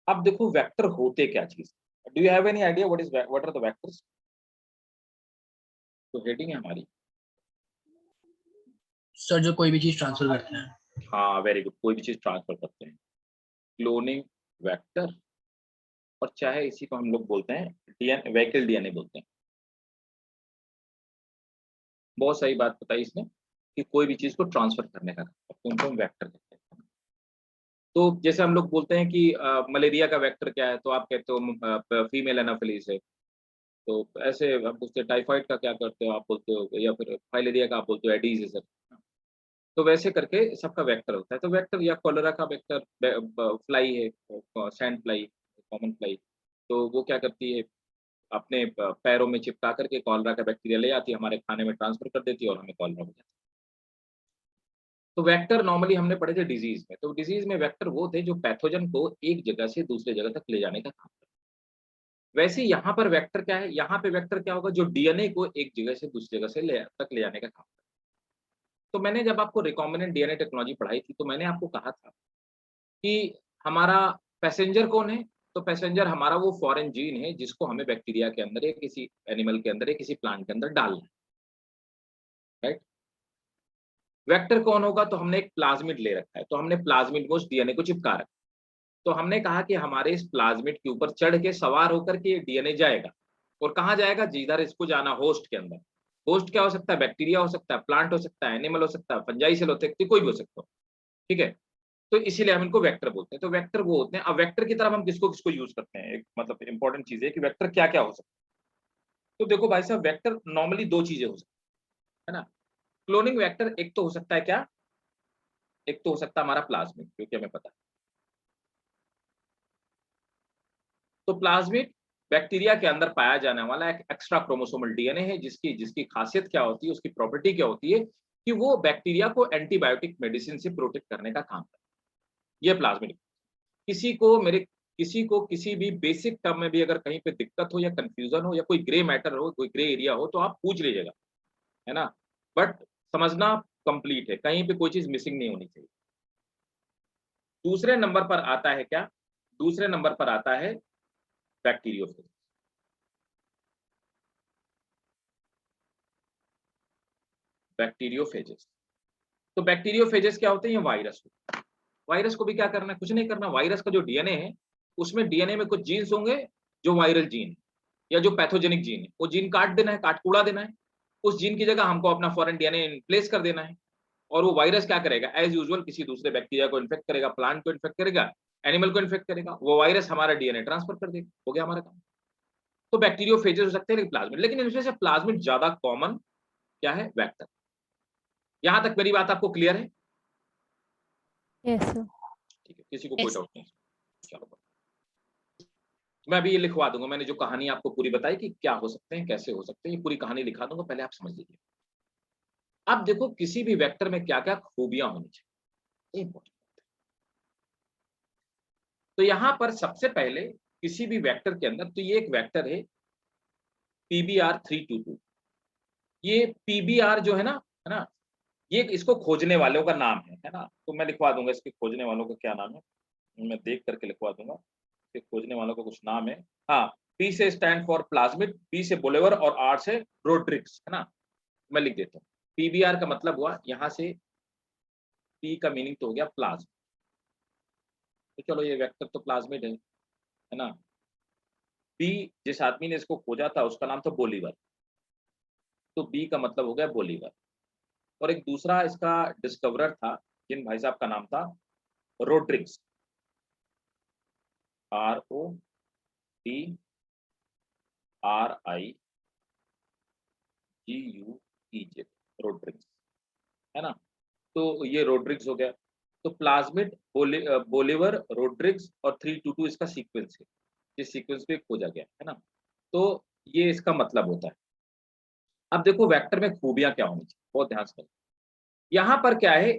अब देखो वेक्टर होते क्या चीज, do you have any idea what are the vectors? तो हेडिंग है हमारी। सर जो कोई भी चीज ट्रांसफर करते हैं। हाँ वेरी गुड, कोई भी चीज ट्रांसफर करते हैं, क्लोनिंग वेक्टर, और चाहे इसी को हम लोग बोलते हैं डीएनए, व्हीकल डीएनए बोलते हैं। बहुत सही बात बताई इसने कि कोई भी चीज को ट्रांसफर करने का काम, उनको हम वेक्टर कहते हैं। तो जैसे हम लोग बोलते हैं कि मलेरिया का वेक्टर क्या है, तो आप कहते हो फीमेल एनाफिलीज है। तो ऐसे हम पूछते हैं टाइफाइड का क्या करते हो, आप बोलते हो, या फिर फाइलेरिया का आप बोलते हो एडीज है सर। तो वैसे करके सबका वेक्टर होता है। तो वेक्टर या कॉलरा का वेक्टर फ्लाई है, सैंड फ्लाई, कॉमन फ्लाई। तो वो क्या करती है, अपने पैरों में चिपका करके कॉलरा का बैक्टीरिया ले आती है, हमारे खाने में ट्रांसफर कर देती है और हमें कॉलरा हो जाता है। तो वेक्टर नॉर्मली हमने पढ़े थे डिजीज में। तो डिजीज में वेक्टर वो थे जो पैथोजन को एक जगह से दूसरे जगह तक ले जाने का काम करते हैं। वैसे यहाँ पर वेक्टर क्या है, यहाँ पे वेक्टर क्या होगा, जो डीएनए को एक जगह से दूसरी जगह से तक ले जाने का काम करता है। तो मैंने जब आपको रिकॉम्बिनेंट डीएनए टेक्नोलॉजी पढ़ाई थी, तो मैंने आपको कहा था कि हमारा पैसेंजर कौन है? तो पैसेंजर हमारा वो फॉरेन जीन है जिसको हमें बैक्टीरिया के अंदर या किसी एनिमल के अंदर या किसी प्लांट के अंदर डालना है, राइट? वेक्टर कौन होगा? तो हमने एक प्लाज्मिड ले रखा है, तो हमने प्लाज्मिड को उस डीएनए को चिपका रखा है। तो हमने कहा कि हमारे इस प्लाज्मिड के ऊपर चढ़ के सवार होकर के ये डीएनए जाएगा, और कहाँ जाएगा? जिधर इसको जाना, होस्ट के अंदर। होस्ट क्या हो सकता है? बैक्टीरिया हो सकता है, प्लांट हो सकता है, एनिमल हो सकता है, फंजाई सेल हो सकती है, कोई भी हो सकता हो, ठीक है? तो इसीलिए हम इनको वेक्टर बोलते हैं। तो वेक्टर वो होते हैं। अब वेक्टर की तरफ हम किसको किसको यूज करते हैं, एक मतलब इंपॉर्टेंट चीज है कि वेक्टर क्या क्या हो सकता है। तो देखो भाई साहब, वेक्टर नॉर्मली दो चीजें हो सकती है ना। क्लोनिंग वेक्टर एक तो हो सकता है क्या, एक तो हो सकता है हमारा प्लाज्मिड, क्योंकि हमें पता है। तो प्लाज्मिड बैक्टीरिया के अंदर पाया जाने वाला एक एक्स्ट्रा क्रोमोसोमल डीएनए है, जिसकी जिसकी खासियत क्या होती है, उसकी प्रॉपर्टी क्या होती है कि वो बैक्टीरिया को एंटीबायोटिक मेडिसिन से प्रोटेक्ट करने का काम करता है। ये प्लाज्मिड। किसी को किसी भी बेसिक टर्म में भी अगर कहीं पे दिक्कत हो या कंफ्यूजन हो या कोई ग्रे मैटर हो, कोई ग्रे एरिया हो, तो आप पूछ लीजिएगा, है ना। बट समझना कंप्लीट है, कहीं पे कोई चीज मिसिंग नहीं होनी चाहिए। दूसरे नंबर पर आता है क्या? दूसरे नंबर पर आता है बैक्टीरियोफेज। बैक्टीरियोफेजेस। तो बैक्टीरियोफेजेस क्या होते हैं? ये वायरस हो। वायरस को भी क्या करना है? कुछ नहीं करना। वायरस का जो डीएनए है, उसमें डीएनए में कुछ जीन्स होंगे जो वायरल जीन है, या जो पैथोजेनिक जीन है, वो जीन काट देना है, काट के उड़ा देना है। उस जीन की जगह हमको अपना फॉरेन डीएनए प्लेस कर देना है। और वो वायरस क्या करेगा? एज यूजुअल किसी दूसरे बैक्टीरिया को इन्फेक्ट करेगा, प्लांट को इन्फेक्ट करेगा, एनिमल को इन्फेक्ट करेगा। वो वायरस हमारा डीएनए ट्रांसफर कर देगा, हो गया हमारा काम। तो बैक्टीरियोफेजेस हो सकते हैं, लेकिन प्लाज्मिड, लेकिन इनमें से प्लाज्मिड ज्यादा कॉमन क्या है? वेक्टर। यहां तक मेरी बात आपको क्लियर है? Yes sir. ठीक है, किसी को कोई डाउट नहीं? चलो, मैं अभी ये लिखवा दूंगा। मैंने जो कहानी आपको पूरी बताई कि क्या हो सकते हैं, कैसे हो सकते हैं, ये पूरी कहानी लिखा दूंगा, पहले आप समझ लीजिए। अब देखो किसी भी वेक्टर में क्या क्या खूबियां होनी चाहिए, इंपॉर्टेंट। तो यहां पर सबसे पहले किसी भी वेक्टर के अंदर, तो ये एक वेक्टर है PBR322। ये PBR जो है ना, ये इसको खोजने वालों का नाम है ना। तो मैं लिखवा दूंगा इसके खोजने वालों का क्या नाम है, मैं देख करके लिखवा दूंगा। इसके खोजने वालों का कुछ नाम है। हाँ, P से स्टैंड फॉर प्लाज्मिड, B से बोलेवर और R से रोड्रिक्स, है ना। मैं लिख देता हूँ। PBR का मतलब हुआ यहाँ से, P का मीनिंग तो हो गया प्लाज्म। तो चलो ये वेक्टर तो प्लाज्मिड है ना। B, जिस आदमी ने इसको खोजा था उसका नाम था बोलीवर, तो B का मतलब हो गया बोलीवर। और एक दूसरा इसका डिस्कवरर था, जिन भाई साहब का नाम था रोड्रिग्स, RODRIGUEZ, रोड्रिग्स, है ना। तो ये रोड्रिग्स हो गया। तो प्लाज्मिड, बोलीवर, रोड्रिग्स और 322 इसका सीक्वेंस है, जिस सीक्वेंस पे खोजा गया है ना। तो ये इसका मतलब होता है। अब देखो वेक्टर में खूबियां क्या होनी चाहिए, बहुत ध्यान से। यहाँ पर क्या है,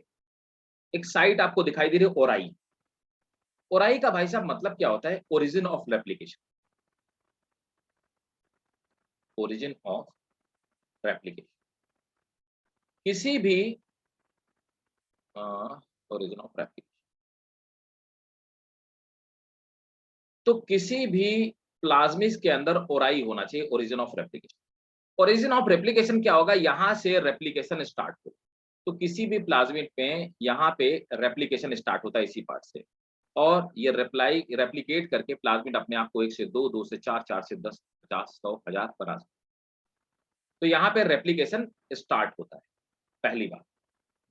एक साइट आपको दिखाई दे रही है ओराई। ओराई का भाई साहब मतलब क्या होता है? Origin of replication. Origin of replication, किसी भी ओरिजिन ऑफ रेप्लिकेशन, तो किसी भी प्लाज्मिस के अंदर ओराई होना चाहिए, origin of replication. Origin of replication क्या होगा, यहां से रेप्लिकेशन स्टार्ट हो। तो किसी भी प्लाज्मिड में यहाँ पे रेप्लिकेशन स्टार्ट होता है इसी पार्ट से, और ये रेप्लिकेट करके प्लाज्मिड अपने आप को 1 से 2, 2 से 4, 4 से 10, 50, 100, 1000 बना सकता है। तो यहाँ पे रेप्लिकेशन स्टार्ट होता है, पहली बात।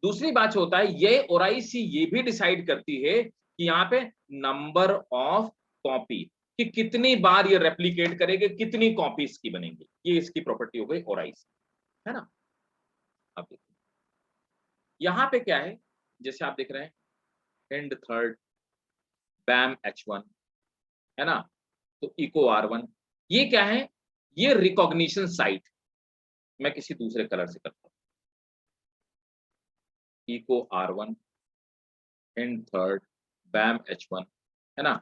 दूसरी बात होता है, ये ओराइसी ये भी डिसाइड करती है कि यहाँ पे नंबर ऑफ कॉपी, कि कितनी बार ये रेप्लिकेट करेगी, कितनी कॉपी इसकी बनेंगी। ये इसकी प्रॉपर्टी हो गई ओराइसी, है ना। अब देखिए यहाँ पे क्या है, जैसे आप देख रहे हैं एंड थर्ड बैम H1, है ना। तो इको R1, ये क्या है, ये रिकॉग्निशन साइट। मैं किसी दूसरे कलर से करता हूं, eco R1 and third बैम H1, है ना,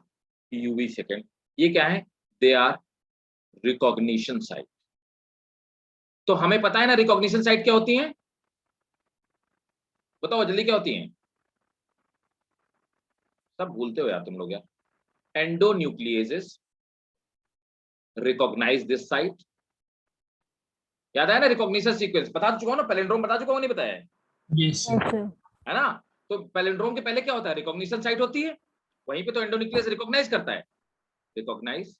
PUV सेकेंड, ये क्या है, दे आर रिकॉग्निशन साइट। तो हमें पता है ना रिकॉग्निशन साइट क्या होती है, बताओ जल्दी क्या होती है। सब भूलते हो यार तुम लोग यार। एंडोन्यूक्लियेजेस रिकॉग्नाइज दिस साइट, याद आया ना, रिकॉग्निशन सीक्वेंस बता चुका हूं ना, पैलिंड्रोम बता चुका हूं, नहीं बताया है, यस Yes, sir. है ना। तो पैलिंड्रोम के पहले क्या होता है, रिकॉग्निशन साइट होती है, वहीं पे तो एंडोन्यूक्लियस रिकॉग्नाइज करता है, रिकॉग्नाइज,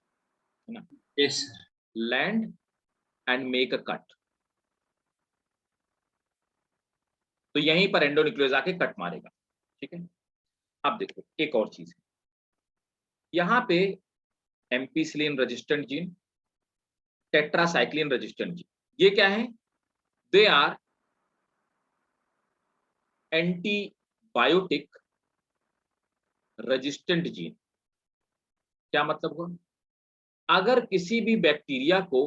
है ना, yes land and make a cut. तो यहीं पर एंडोन्यूक्लियस आके कट मारेगा, ठीक है। अब देखो एक और चीज है, यहाँ पे ampicillin resistant gene, tetracycline resistant gene, ये क्या है, they are antibiotic resistant gene. क्या मतलब हुआ, अगर किसी भी बैक्टीरिया को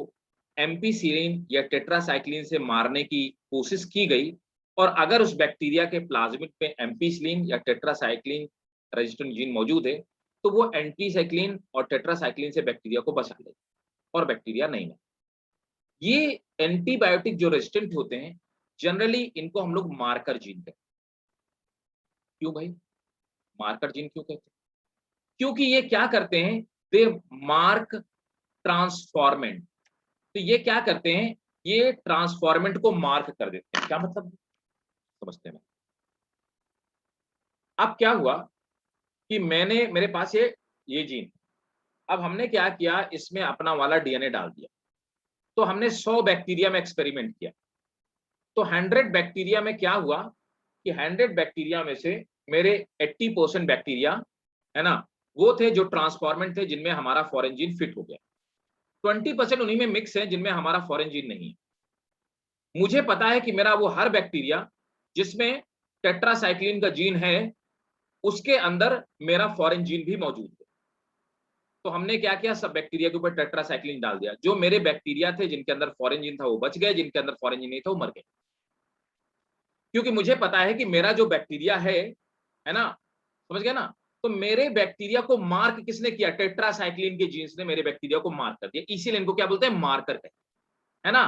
एम्पिसिलिन या टेट्रासाइक्लिन से मारने की कोशिश की गई, और अगर उस बैक्टीरिया के प्लाज्मिड में एम्पिसिलिन या टेट्रासाइक्लिन रेजिस्टेंट जीन मौजूद है, तो वो एंटीसाइक्लिन और टेट्रासाइक्लिन से बैक्टीरिया को बचा लेगा और बैक्टीरिया नहीं मरे। ये एंटीबायोटिक जो रेजिस्टेंट होते हैं, जनरली इनको हम लोग मार्कर जीन कहते हैं। क्यों भाई मार्कर जीन क्यों कहते हैं, क्योंकि ये क्या करते हैं, दे मार्क ट्रांसफॉर्मेंट। तो ये क्या करते हैं, ये ट्रांसफॉर्मेंट को मार्क कर देते हैं। क्या मतलब समझते हैं। अब क्या हुआ कि मेरे पास ये जीन, अब हमने क्या किया, इसमें अपना वाला डीएनए डाल दिया। तो हमने 100 बैक्टीरिया में एक्सपेरिमेंट किया। तो 100 बैक्टीरिया में क्या हुआ कि 100 बैक्टीरिया में से मेरे 80% बैक्टीरिया, है ना, वो थे जो ट्रांसफॉर्मेंट थे, जिनमें हमारा फॉरेन जीन फिट हो गया। 20% उन्हीं में मिक्स है जिनमें हमारा फॉरेन जीन नहीं है। मुझे पता है कि मेरा वो हर बैक्टीरिया जिसमें टेट्रासाइक्लिन का जीन है, उसके अंदर मेरा फॉरेन जीन भी मौजूद है। तो हमने क्या किया, सब बैक्टीरिया के ऊपर टेट्रासाइक्लिन डाल दिया। जो मेरे बैक्टीरिया थे जिनके अंदर फॉरेन जीन था वो बच गए, जिनके अंदर फॉरेन जीन नहीं था वो मर गए। क्योंकि मुझे पता है कि मेरा जो बैक्टीरिया है ना, समझ गया ना। तो मेरे बैक्टीरिया को मार्क किसने किया, टेट्रासाइक्लिन के जीन्स ने मेरे बैक्टीरिया को मार्क कर दिया। इसीलिए इनको क्या बोलते हैं, मार्कर कहते हैं, है ना।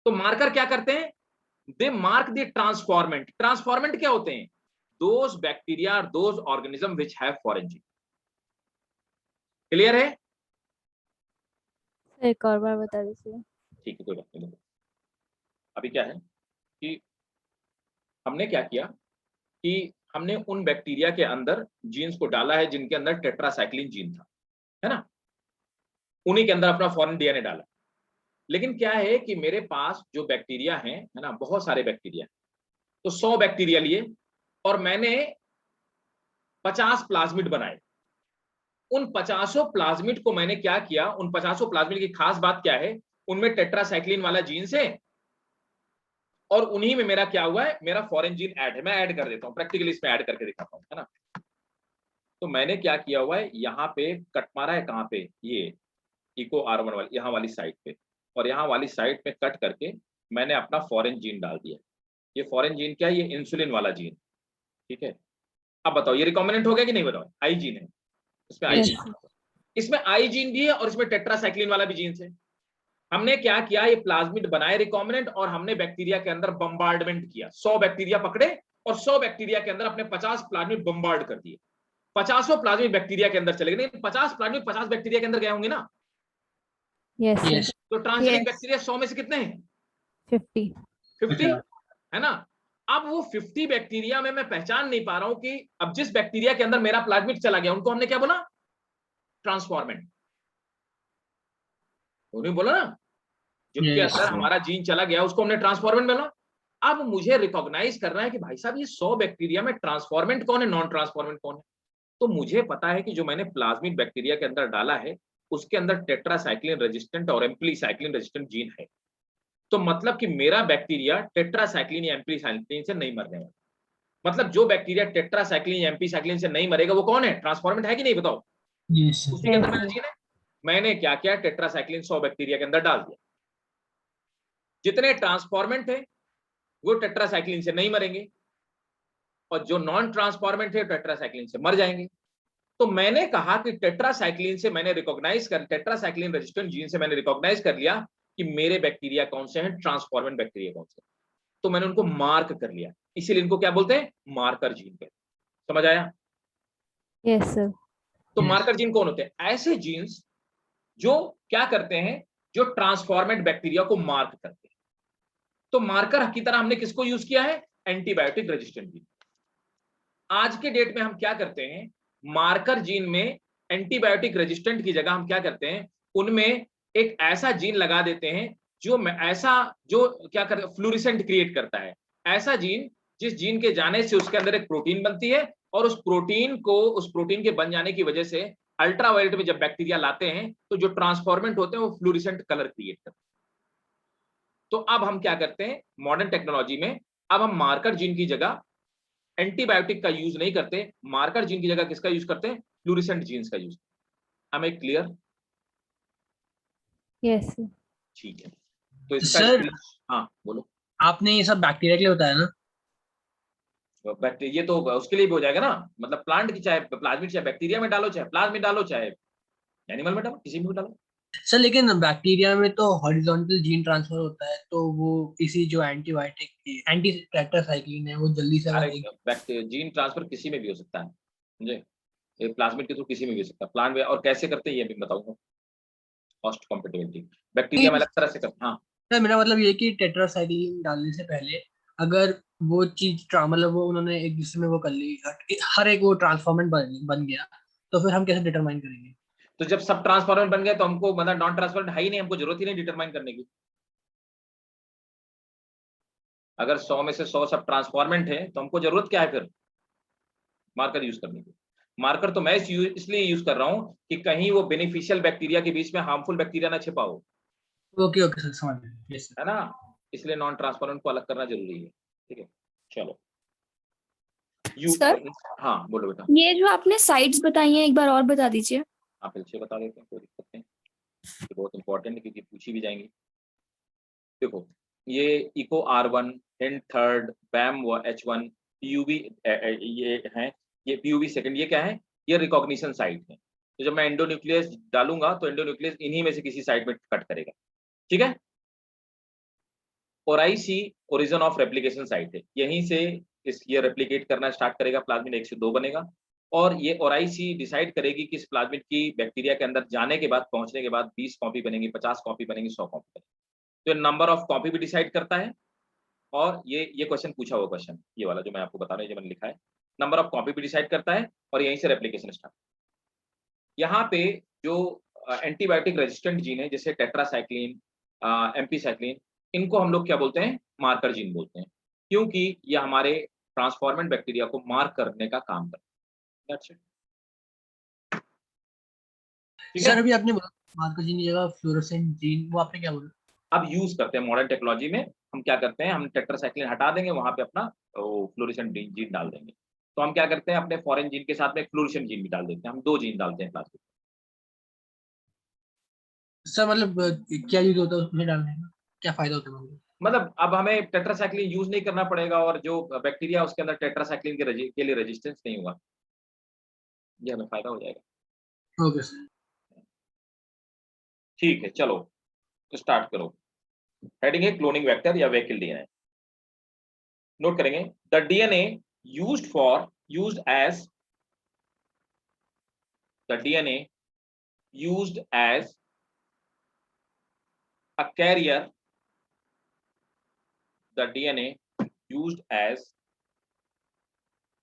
तो मार्कर क्या करते हैं, दे मार्क द ट्रांसफॉर्मेंट। ट्रांसफॉर्मेंट क्या होते हैं, दोज बैक्टीरिया और those organism which have foreign gene. Clear है, सर एक और बार बता दीजिए। ठीक है कोई बात नहीं। अभी क्या है कि हमने क्या किया कि हमने उन बैक्टीरिया के अंदर जीन्स को डाला है जिनके अंदर टेट्रासाइक्लिन जीन था, है ना, उन्हीं के अंदर अपना फॉरेन डीएनए डाला। लेकिन क्या है कि मेरे पास जो बैक्टीरिया है ना, बहुत सारे बैक्टीरिया, तो 100 बैक्टीरिया लिए और मैंने 50 प्लाज्मिड बनाए। उन 50 प्लाज्मिड को मैंने क्या किया, उन 50 प्लाज्मिड की खास बात क्या है, उनमें टेट्रासाइक्लिन वाला जीन्स है और उन्हीं में मेरा क्या हुआ है, मेरा फॉरेन जीन ऐड है। मैं ऐड कर देता हूं, प्रैक्टिकली इसमें ऐड करके दिखाता हूं, है ना। तो मैंने क्या किया हुआ है, यहाँ पे कट मारा है, कहाँ पे, ये इको R1 वाली यहाँ वाली साइड पे, और यहाँ वाली साइड पे कट करके मैंने अपना फॉरेन जीन डाल दिया। ये फॉरेन जीन क्या है, ये इंसुलिन वाला जीन, ठीक है। अब बताओ ये रिकॉम्बिनेंट हो गया कि नहीं, बताओ। आई जीन है इसमें, आई Yes, जीन, इसमें आई जीन भी है और इसमें टेट्रासाइक्लिन वाला भी जीन है। हमने क्या किया, ये प्लाज्मिड बनाए रिकॉम्बिनेंट और हमने बैक्टीरिया के अंदर बम्बार्डमेंट किया। 100 बैक्टीरिया पकड़े और 100 बैक्टीरिया के अंदर अपने 50 प्लाज्मिड बम्बार्ड कर दिए। 50 प्लाज्मिक बैक्टीरिया के अंदर चले गए, नहीं 50 प्लाज्मिक 50 बैक्टीरिया के अंदर गए होंगे ना, Yes, sir. यस तो ट्रांसजेनिक Yes. बैक्टीरिया 100 में से कितने हैं? 50. 50 अच्छा। है ना। अब वो 50 बैक्टीरिया में मैं पहचान नहीं पा रहा हूं कि अब जिस बैक्टीरिया के अंदर मेरा प्लाज्मिड चला गया उनको हमने क्या बोला? ट्रांसफॉर्मेंट। उन्होंने बोला ना, जिनके यस अंदर हमारा जीन चला गया उसको हमने ट्रांसफॉर्मेंट बोला। अब मुझे रिकॉग्नाइज करना है कि भाई साहब ये 100 बैक्टीरिया में ट्रांसफॉर्मेंट कौन है, नॉन ट्रांसफॉर्मेंट कौन है। तो मुझे पता है कि जो मैंने प्लाज्मिड बैक्टीरिया के अंदर डाला है उसके अंदर टेट्रासाइक्लिन रेजिस्टेंट और एम्प्लीसाइक्लिन रेजिस्टेंट जीन है। तो मतलब कि मेरा बैक्टीरिया टेट्रासाइक्लिन या एम्प्लीसाइक्लिन से नहीं मरने वाला। मतलब जो बैक्टीरिया टेट्रासाइक्लिन या एम्प्लीसाइक्लिन से नहीं मरेगा वो कौन है? ट्रांसफॉर्मेंट है कि नहीं, बताओ? यस उसी के अंदर मेरा जीन है। मैंने क्या किया, टेट्रासाइक्लिन 100 बैक्टीरिया के अंदर डाल दिया। जितने ट्रांसफॉर्मेंट है वो टेट्रासाइक्लिन से नहीं मरेंगे और जो नॉन ट्रांसफॉर्मेंट है टेट्रासाइक्लिन से मर जाएंगे। तो मैंने कहा कि टेट्रासाइक्लिन से मैंने रिकॉग्नाइज कर, टेट्रासाइक्लिन रेजिस्टेंट जीन से मैंने रिकॉग्नाइज कर लिया कि मेरे बैक्टीरिया कौन से हैं, ट्रांसफॉर्मेंट बैक्टीरिया कौन से। तो मैंने उनको मार्क कर लिया, इसीलिए इनको क्या बोलते हैं? मार्कर जीन कहते हैं। समझ आया? Yes, sir. तो Yes. मार्कर जीन कौन होते हैं? ऐसे जीन्स जो क्या करते हैं, जो ट्रांसफॉर्मेट बैक्टीरिया को मार्क करते हैं। तो मार्कर की तरह हमने किसको यूज किया है? Antibiotic resistant gene. आज के डेट में हम क्या करते हैं, मार्कर जीन में एंटीबायोटिक रेजिस्टेंट की जगह हम क्या करते हैं, उनमें एक ऐसा जीन लगा देते हैं जो ऐसा जो क्या करता है, फ्लोरेसेंट क्रिएट करता है। ऐसा जीन जिस जीन के जाने से उसके अंदर एक प्रोटीन बनती है और उस प्रोटीन के बन जाने की वजह से अल्ट्रावायलेट में जब बैक्टीरिया लाते हैं तो जो ट्रांसफॉर्मेंट होते हैं वो फ्लोरेसेंट कलर क्रिएट करते हैं। तो अब हम क्या करते हैं मॉडर्न टेक्नोलॉजी में, अब हम मार्कर जीन की जगह एंटीबायोटिक का यूज नहीं करते, मार्कर जीन की जगह किसका यूज करते हैं? फ्लोरेसेंट जीन्स का यूज। हमें क्लियर? Yes, sir. ठीक है, तो इसका सर हाँ बोलो। आपने ये सब बैक्टीरिया के लिए बताया ना? बैक्टीरिया तो उसके लिए भी हो जाएगा ना, मतलब प्लांट की चाहे प्लाज्मिड चाहे बैक्टीरिया में डालो, चाहे प्लाज्मिड डालो, चाहे एनिमल में डालो, किसी में भी डालो। सर लेकिन बैक्टीरिया में तो हॉरिजॉन्टल जीन ट्रांसफर होता है, तो वो इसी जो एंटीबायोटिक एंटी टेट्रासाइक्लिन है वो जल्दी से अरे अगर जीन ट्रांसफर किसी में भी हो सकता है, समझे? ये प्लाज्मिड के थ्रू किसी में भी हो सकता है, प्लांट में। और कैसे करते हैं ये भी बताऊंगा। कॉस्ट कॉम्पिटिबिलिटी बैक्टीरिया में अलग तरह से करते हैं। हाँ सर मेरा मतलब ये है कि टेट्रासाइक्लिन डालने से पहले अगर वो चीज मतलब वो उन्होंने एक दूसरे में वो कर ली, हर एक वो ट्रांसफॉर्मेंट बन गया, तो फिर हम कैसे डिटरमाइन करेंगे? तो जब सब ट्रांसफॉर्मेंट बन गए तो हमको मतलब नॉन ट्रांसफॉर्मेंट है ही नहीं, हमको जरूरत ही नहीं डिटरमाइन करने की। अगर 100 में से 100 सब ट्रांसफॉर्मेंट है तो हमको जरूरत क्या है फिर मार्कर यूज करने की? मार्कर तो मैं इसलिए यूज कर रहा हूं कि कहीं वो बेनिफिशियल बैक्टीरिया के बीच में हार्मफुल बैक्टीरिया ना छिपा हो, ओके ओके सर, समझ गए। Yes sir. है ना। इसलिए नॉन ट्रांसफॉर्मेंट को अलग करना जरूरी है। ठीक है, चलो सर हाँ बोलो बेटा। ये जो आपने साइट्स बताई हैं एक बार और बता दीजिए। आप पीछे बता देते हैं, कोई दिक्कत नहीं, ये बहुत इंपॉर्टेंट है क्योंकि पूछी भी जाएंगी। देखो ये इको R1 हिंड थर्ड बैम व H1 पीयूबी ये है, ये पीयूबी सेकंड, ये क्या है? ये रिकॉग्निशन साइट है। तो जब मैं एंडोन्यूक्लियस डालूंगा तो एंडोन्यूक्लियस इन्हीं में से किसी साइट में कट करेगा। ठीक है। और IC origin of replication site है, यहीं से ये रेप्लिकेट करना स्टार्ट करेगा, प्लाज्मिड 1 से 2 बनेगा। और ये और IC डिसाइड करेगी कि इस प्लाज्मिड की बैक्टीरिया के अंदर जाने के बाद, पहुंचने के बाद 20 कॉपी बनेंगी, 50 कॉपी बनेंगी, 100 कॉपी बनेंगी। तो नंबर ऑफ कॉपी भी डिसाइड करता है। और ये क्वेश्चन पूछा हुआ क्वेश्चन, ये वाला जो मैं आपको बता रहा हूँ, जो मैंने लिखा है, नंबर ऑफ कॉपी भी डिसाइड करता है और यहीं से रेप्लिकेशन स्टार्ट। यहाँ पे जो एंटीबायोटिक रेजिस्टेंट जीन है जैसे टेट्रासाइक्लिन, एम्पीसाइक्लिन, इनको हम लोग क्या बोलते हैं? मार्कर जीन बोलते हैं, क्योंकि ये हमारे ट्रांसफॉर्मेंट बैक्टीरिया को मार्क करने का काम करते हैं। ठीक सर है। अभी आपने बोला मार्कर जीन की जगह फ्लोरोसेंट जीन, वो आपने क्या बोला? अब यूज करते हैं मॉडर्न टेक्नोलॉजी में, हम क्या करते हैं, हम टेट्रासाइक्लिन हटा देंगे, वहां पे अपना फ्लोरोसेंट जीन डाल देंगे। तो हम क्या करते हैं, अपने फॉरेन जीन के साथ में फ्लोरोसेंट जीन भी डाल देते हैं, हम 2 जीन डालते हैं प्लास्टिक। सर मतलब क्या यूज होता है उसमें डालने का, क्या फायदा होता है मतलब? मतलब अब हमें टेट्रासाइक्लिन यूज नहीं करना पड़ेगा और जो बैक्टीरिया उसके अंदर टेट्रासाइक्लिन के लिए रेजिस्टेंस नहीं होगा, ये हमें फायदा हो जाएगा। Okay sir. ठीक है, चलो तो स्टार्ट करो। हेडिंग है क्लोनिंग वेक्टर या वेहिकल डीएनए। नोट करेंगे the DNA used as the DNA used as a carrier, the DNA used as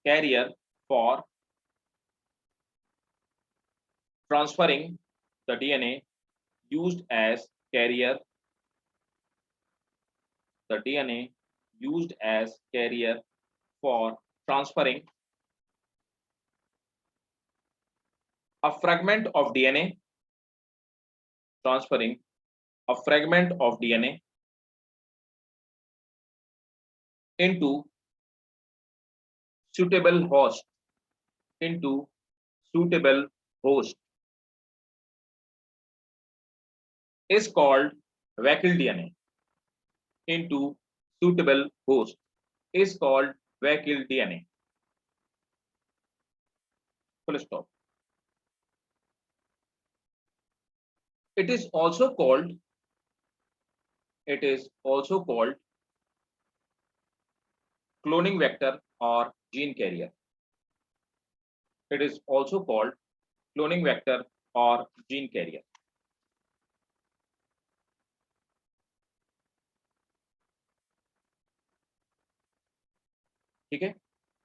carrier for transferring, the DNA used as carrier, the DNA used as carrier for transferring a fragment of DNA, transferring a fragment of DNA into suitable host, into suitable host is called vehicle DNA. Into suitable host is called vehicle DNA. Full stop. It is also called cloning vector or gene carrier. It is also called cloning vector or gene carrier. Okay,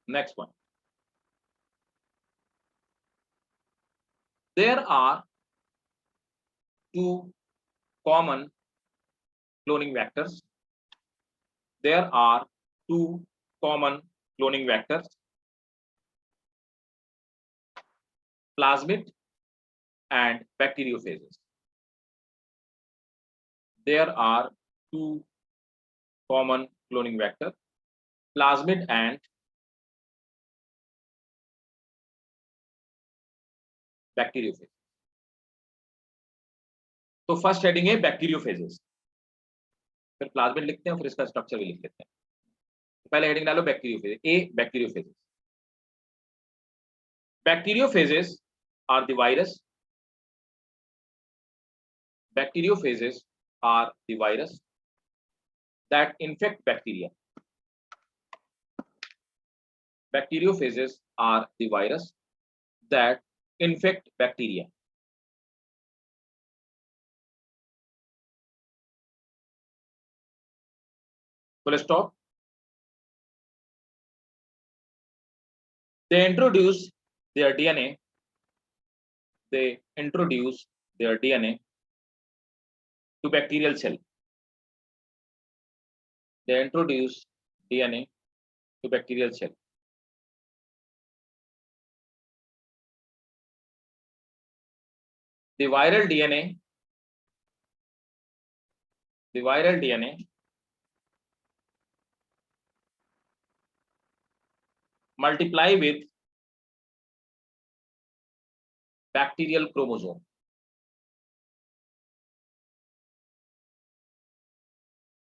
next one. There are two common cloning vectors. There are two common cloning vectors, plasmid and bacteriophages. There are two common cloning vectors, plasmid and bacteriophages. तो first heading है bacteriophages, फिर plasmid लिखते हैं, फिर इसका structure भी लिख लेते हैं. पहले हेडिंग डालो bacteriophage. A bacteriophages. Bacteriophages are the virus. Bacteriophages are the virus that infect bacteria. Bacteriophages are the virus that infect bacteria. Full stop. They introduce their DNA. They introduce their DNA to bacterial cell. They introduce DNA to bacterial cell. The viral DNA multiply with bacterial chromosome.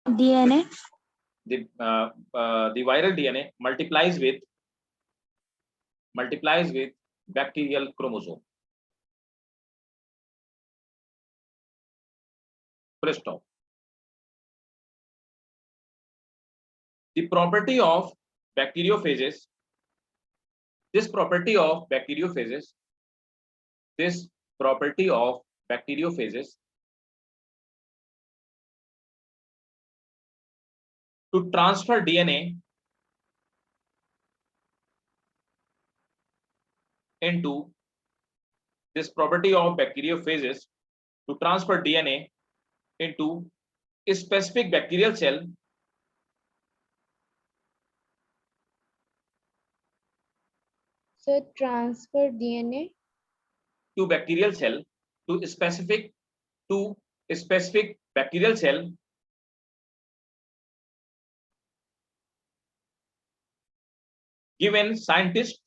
DNA. The viral DNA multiplies with bacterial chromosome. Full stop. The property of bacteriophages. This property of bacteriophages to transfer DNA into this property of bacteriophages to transfer DNA into a specific bacterial cell So transfer DNA to bacterial cell to a specific bacterial cell given scientist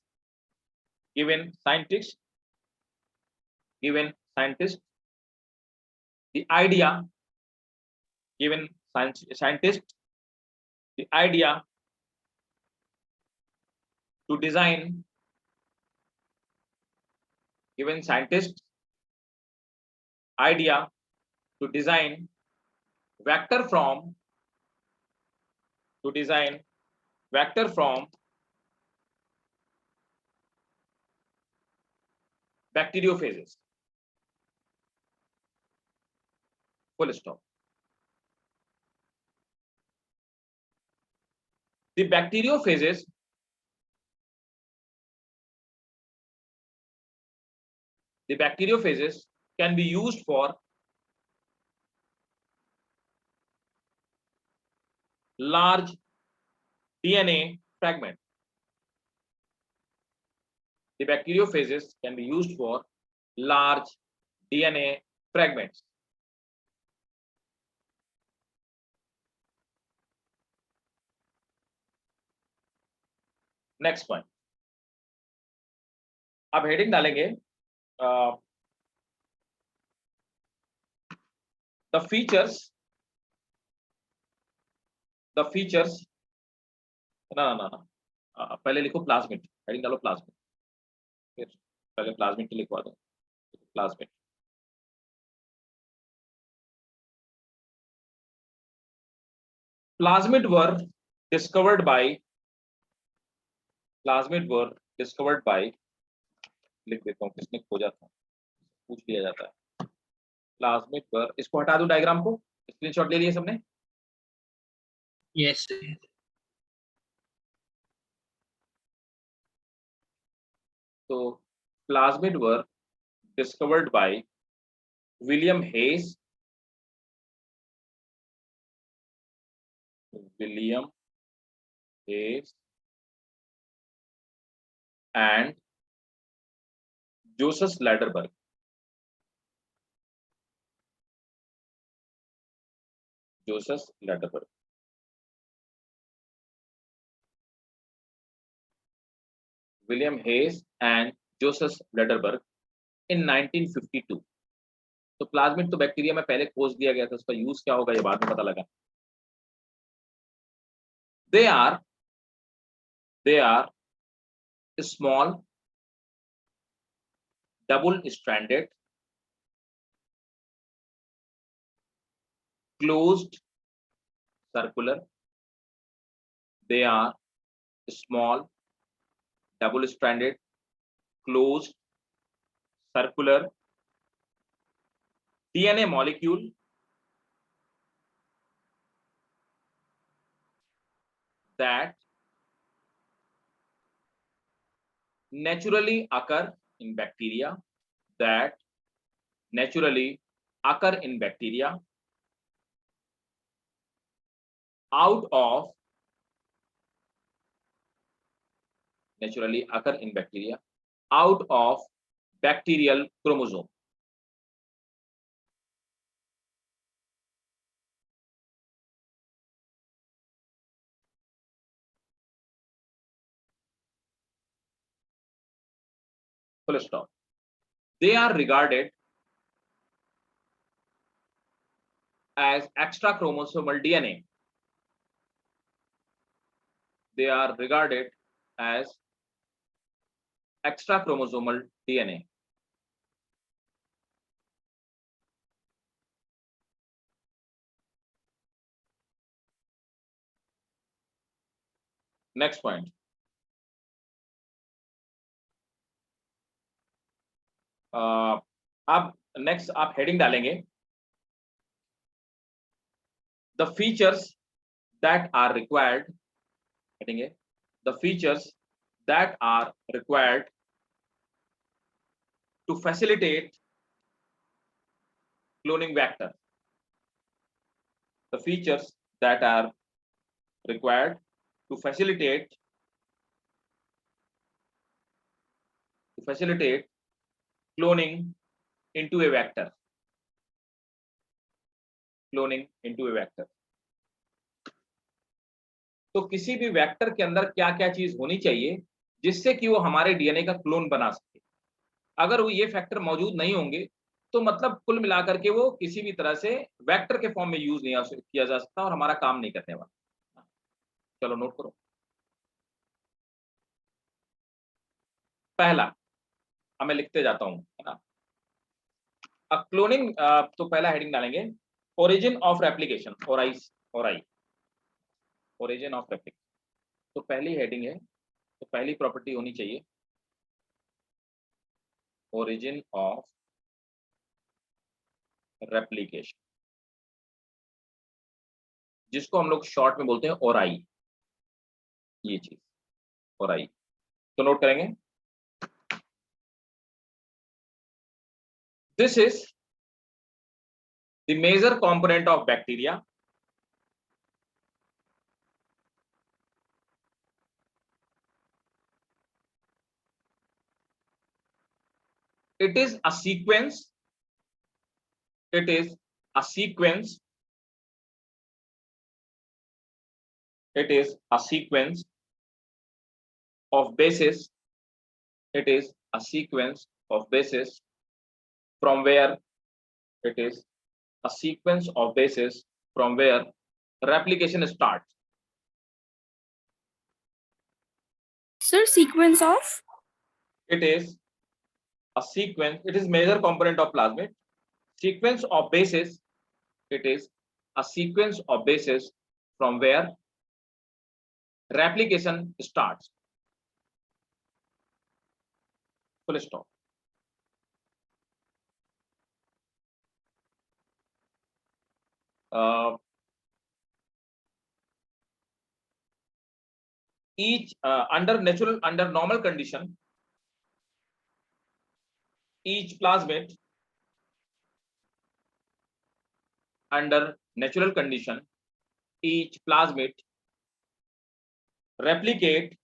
the idea given scientist the idea to design given scientist idea to design vector from bacteriophages, full stop. The bacteriophages can be used for large DNA fragment. The bacteriophages can be used for large DNA fragments. Next point, अब heading डालेंगे the features ना पहले लिखो plasmid, heading डालो plasmid, फिर पहले plasmid की लिखवा दो, plasmid. Plasmid were discovered bye लिख देता हूँ, किसने खोजा था, पूछ लिया जाता है। प्लाज्मिड वर, इसको हटा दो डायग्राम को, स्क्रीनशॉट ले लिए सबने? यस। तो plasmid were discovered by William Hayes and Joseph Lederberg. William Hayes and Joseph Lederberg in 1952. तो प्लाज्मिड तो बैक्टीरिया में पहले खोज दिया गया था, उसका यूज क्या होगा ये बाद में पता लगा। They are small double-stranded closed circular. They are small double-stranded closed circular DNA molecule that naturally occur in bacteria, out of bacterial chromosome. Full stop. They are regarded as extrachromosomal DNA. They are regarded as extrachromosomal DNA. Next point. अब next आप heading डालेंगे the features that are required, heading the features that are required to facilitate cloning vector, the features that are required to facilitate cloning into a vector. तो किसी भी vector के अंदर क्या क्या चीज होनी चाहिए जिससे कि वो हमारे डीएनए का क्लोन बना सके। अगर वो ये फैक्टर मौजूद नहीं होंगे तो मतलब कुल मिलाकर के वो किसी भी तरह से वेक्टर के फॉर्म में यूज नहीं किया जा सकता और हमारा काम नहीं करने वाला। चलो नोट करो। पहला अब मैं लिखते जाता हूं, है ना। क्लोनिंग, तो पहला हेडिंग डालेंगे origin of replication, origin of replication. तो पहली हेडिंग है, तो पहली प्रॉपर्टी होनी चाहिए origin of replication, जिसको हम लोग शॉर्ट में बोलते हैं ओराई, ये चीज ओराई। तो नोट करेंगे, this is the major component of bacteria, it is a sequence, it is a sequence, it is a sequence of bases, it is a sequence of bases from where, it is a sequence of bases from where replication starts. Sir, sequence of? It is a sequence, it is major component of plasmid. Sequence of bases, it is a sequence of bases from where replication starts. Full stop. Under normal condition, each plasmid under natural condition, each plasmid replicate,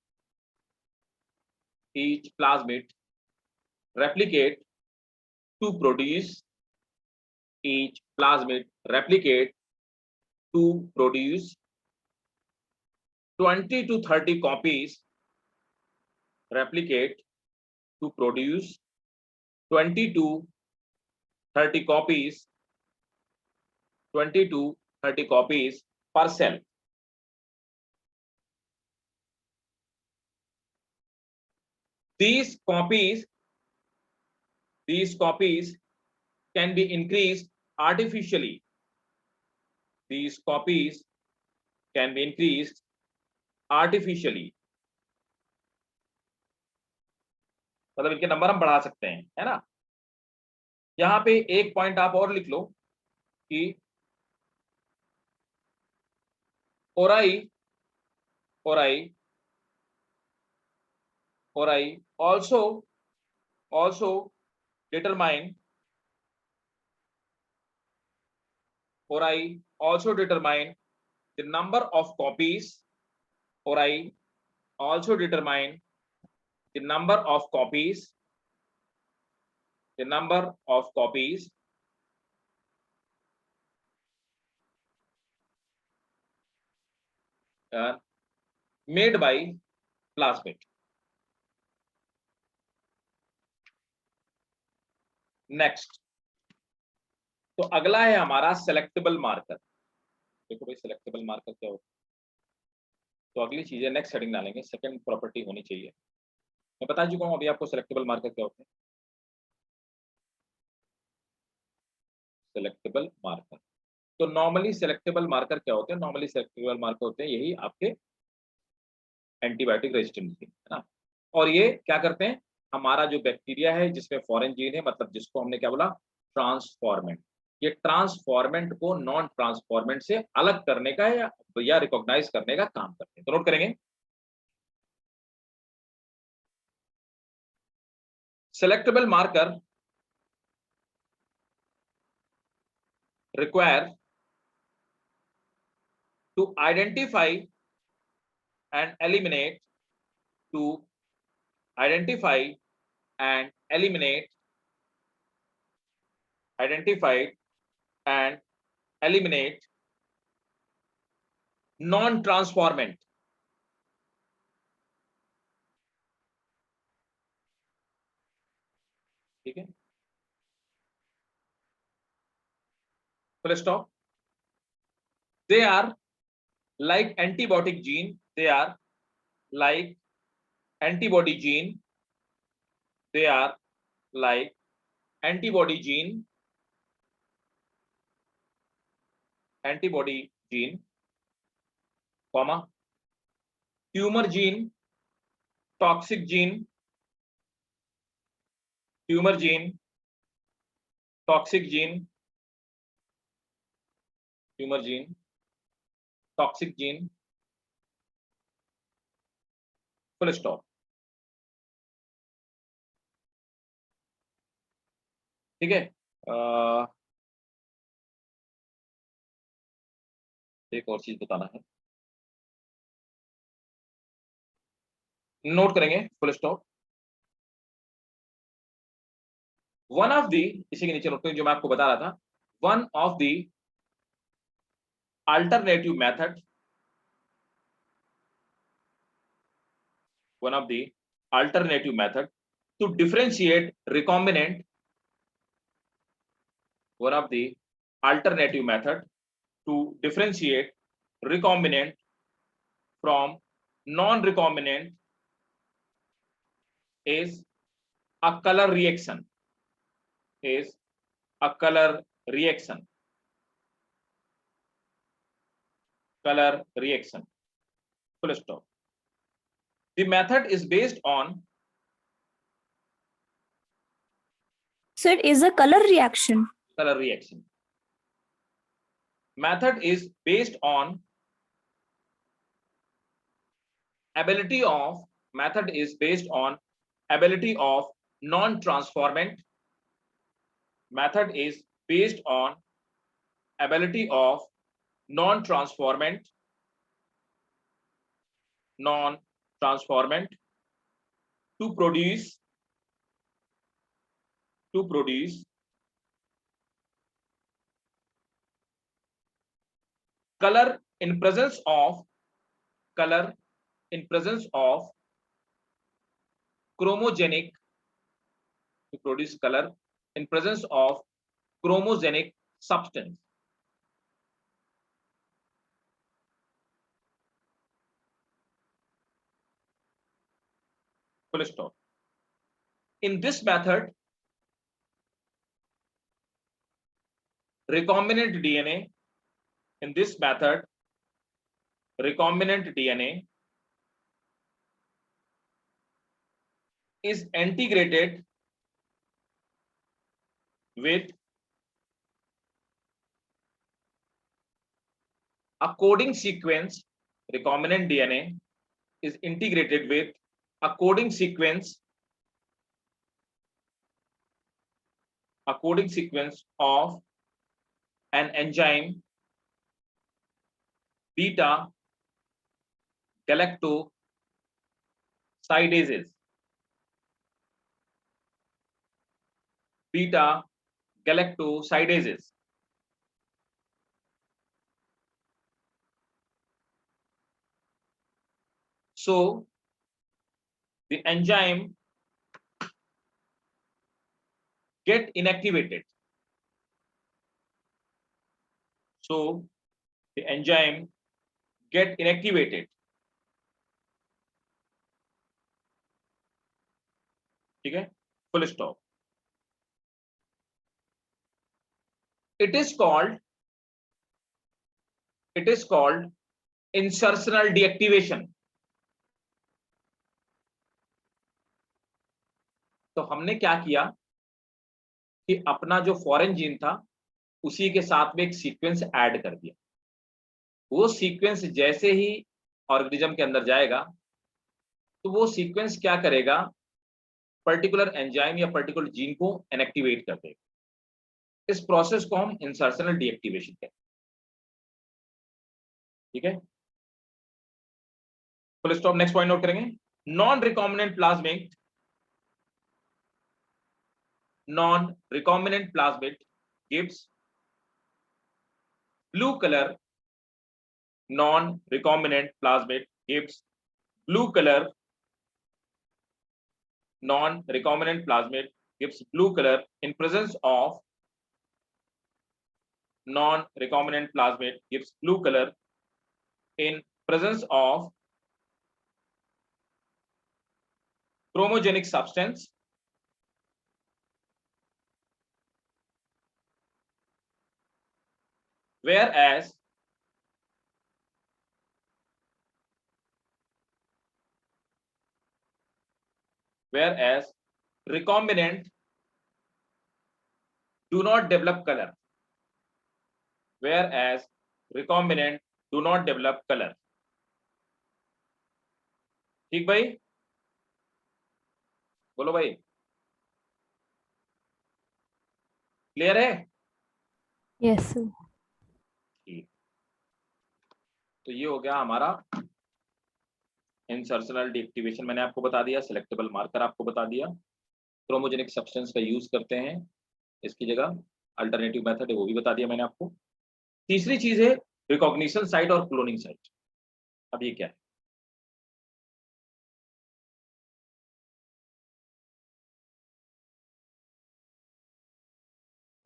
each plasmid replicate to produce, each plasmid replicate to produce 20 to 30 copies, replicate to produce 20 to 30 copies, 20 to 30 copies per cell. These copies can be increased artificially. These copies can be increased artificially. मतलब इनके number हम बढ़ा सकते हैं, है ना। यहाँ पे एक पॉइंट आप और लिख लो कि ओराई also determine the number of copies. Orai also determine the number of copies. Made by plasmid. Next, तो अगला है हमारा सेलेक्टेबल मार्कर। देखो भाई सेलेक्टेबल मार्कर क्या होता है, तो अगली चीज है नेक्स्ट हेडिंग डालेंगे, सेकंड प्रॉपर्टी होनी चाहिए। मैं बता चुका हूं अभी आपको सेलेक्टेबल मार्कर क्या होते हैं। सेलेक्टेबल मार्कर, तो नॉर्मली सेलेक्टेबल मार्कर क्या होते हैं, नॉर्मली सेलेक्टेबल मार्कर होते हैं यही आपके एंटीबायोटिक रेजिस्टेंट है ना। और ये क्या करते हैं, हमारा जो बैक्टीरिया है जिसमें फॉरेन जीन है, मतलब जिसको हमने क्या बोला ट्रांसफॉर्मेंट, ये ट्रांसफॉर्मेंट को नॉन ट्रांसफॉर्मेंट से अलग करने का या रिकॉग्नाइज करने का काम करते हैं। तो नोट करेंगे, selectable marker require to identify and eliminate non-transformant, ठीक है, full stop. They are like antibiotic gene, they are like antibody gene, they are like antibody gene, comma, tumor gene, toxic gene, tumour gene, toxic gene, tumour gene, toxic gene, full stop. ठीक है। एक और चीज बताना है, note करेंगे, full stop. One of the, इसी के नीचे नोट करेंगे जो मैं आपको बता रहा था, one of the alternative method, one of the alternative method to differentiate recombinant, one of the alternative method to differentiate recombinant from non-recombinant is a color reaction, is a color reaction, color reaction, full stop. The method is based on, Sir, is a color reaction. color reaction. Method is based on ability of, method is based on ability of non-transformant, method is based on ability of non-transformant, non-transformant to produce color in presence of, color in presence of chromogenic, to produce color in presence of chromogenic substance. Full stop. In this method, recombinant DNA, in this method, recombinant DNA is integrated with a coding sequence, recombinant DNA is integrated with a coding sequence, a coding sequence of an enzyme beta galactosidases, beta galactosidases. So the enzyme get inactivated. So the enzyme get inactivated. ठीक है, full stop. It is called insertional deactivation. तो हमने क्या किया कि अपना जो foreign gene था उसी के साथ में एक सीक्वेंस ऐड कर दिया। वो सीक्वेंस जैसे ही ऑर्गेनिज्म के अंदर जाएगा तो वो सीक्वेंस क्या करेगा, पर्टिकुलर एंजाइम या पर्टिकुलर जीन को इनएक्टिवेट कर देगा। इस प्रोसेस को हम इंसर्शनल डीएक्टिवेशन कहते हैं। ठीक है, full stop. Next point note करेंगे, non recombinant plasmid, non-recombinant plasmid gives blue color, non-recombinant plasmid gives blue color, non-recombinant plasmid gives blue color in presence of, non-recombinant plasmid gives blue color in presence of chromogenic substance, whereas recombinant do not develop color, whereas recombinant do not develop color. ठीक भाई, बोलो भाई, clear है? Yes, sir. ठीक, तो ये हो गया हमारा इंसर्शनल डीएक्टिवेशन, मैंने आपको बता दिया, सिलेक्टेबल मार्कर आपको बता दिया, क्रोमोजेनिक सब्सटेंस का यूज करते हैं इसकी जगह, अल्टरनेटिव मेथड है वो भी बता दिया मैंने आपको। तीसरी चीज है रिकॉग्निशन साइट और क्लोनिंग साइट। अब ये क्या है?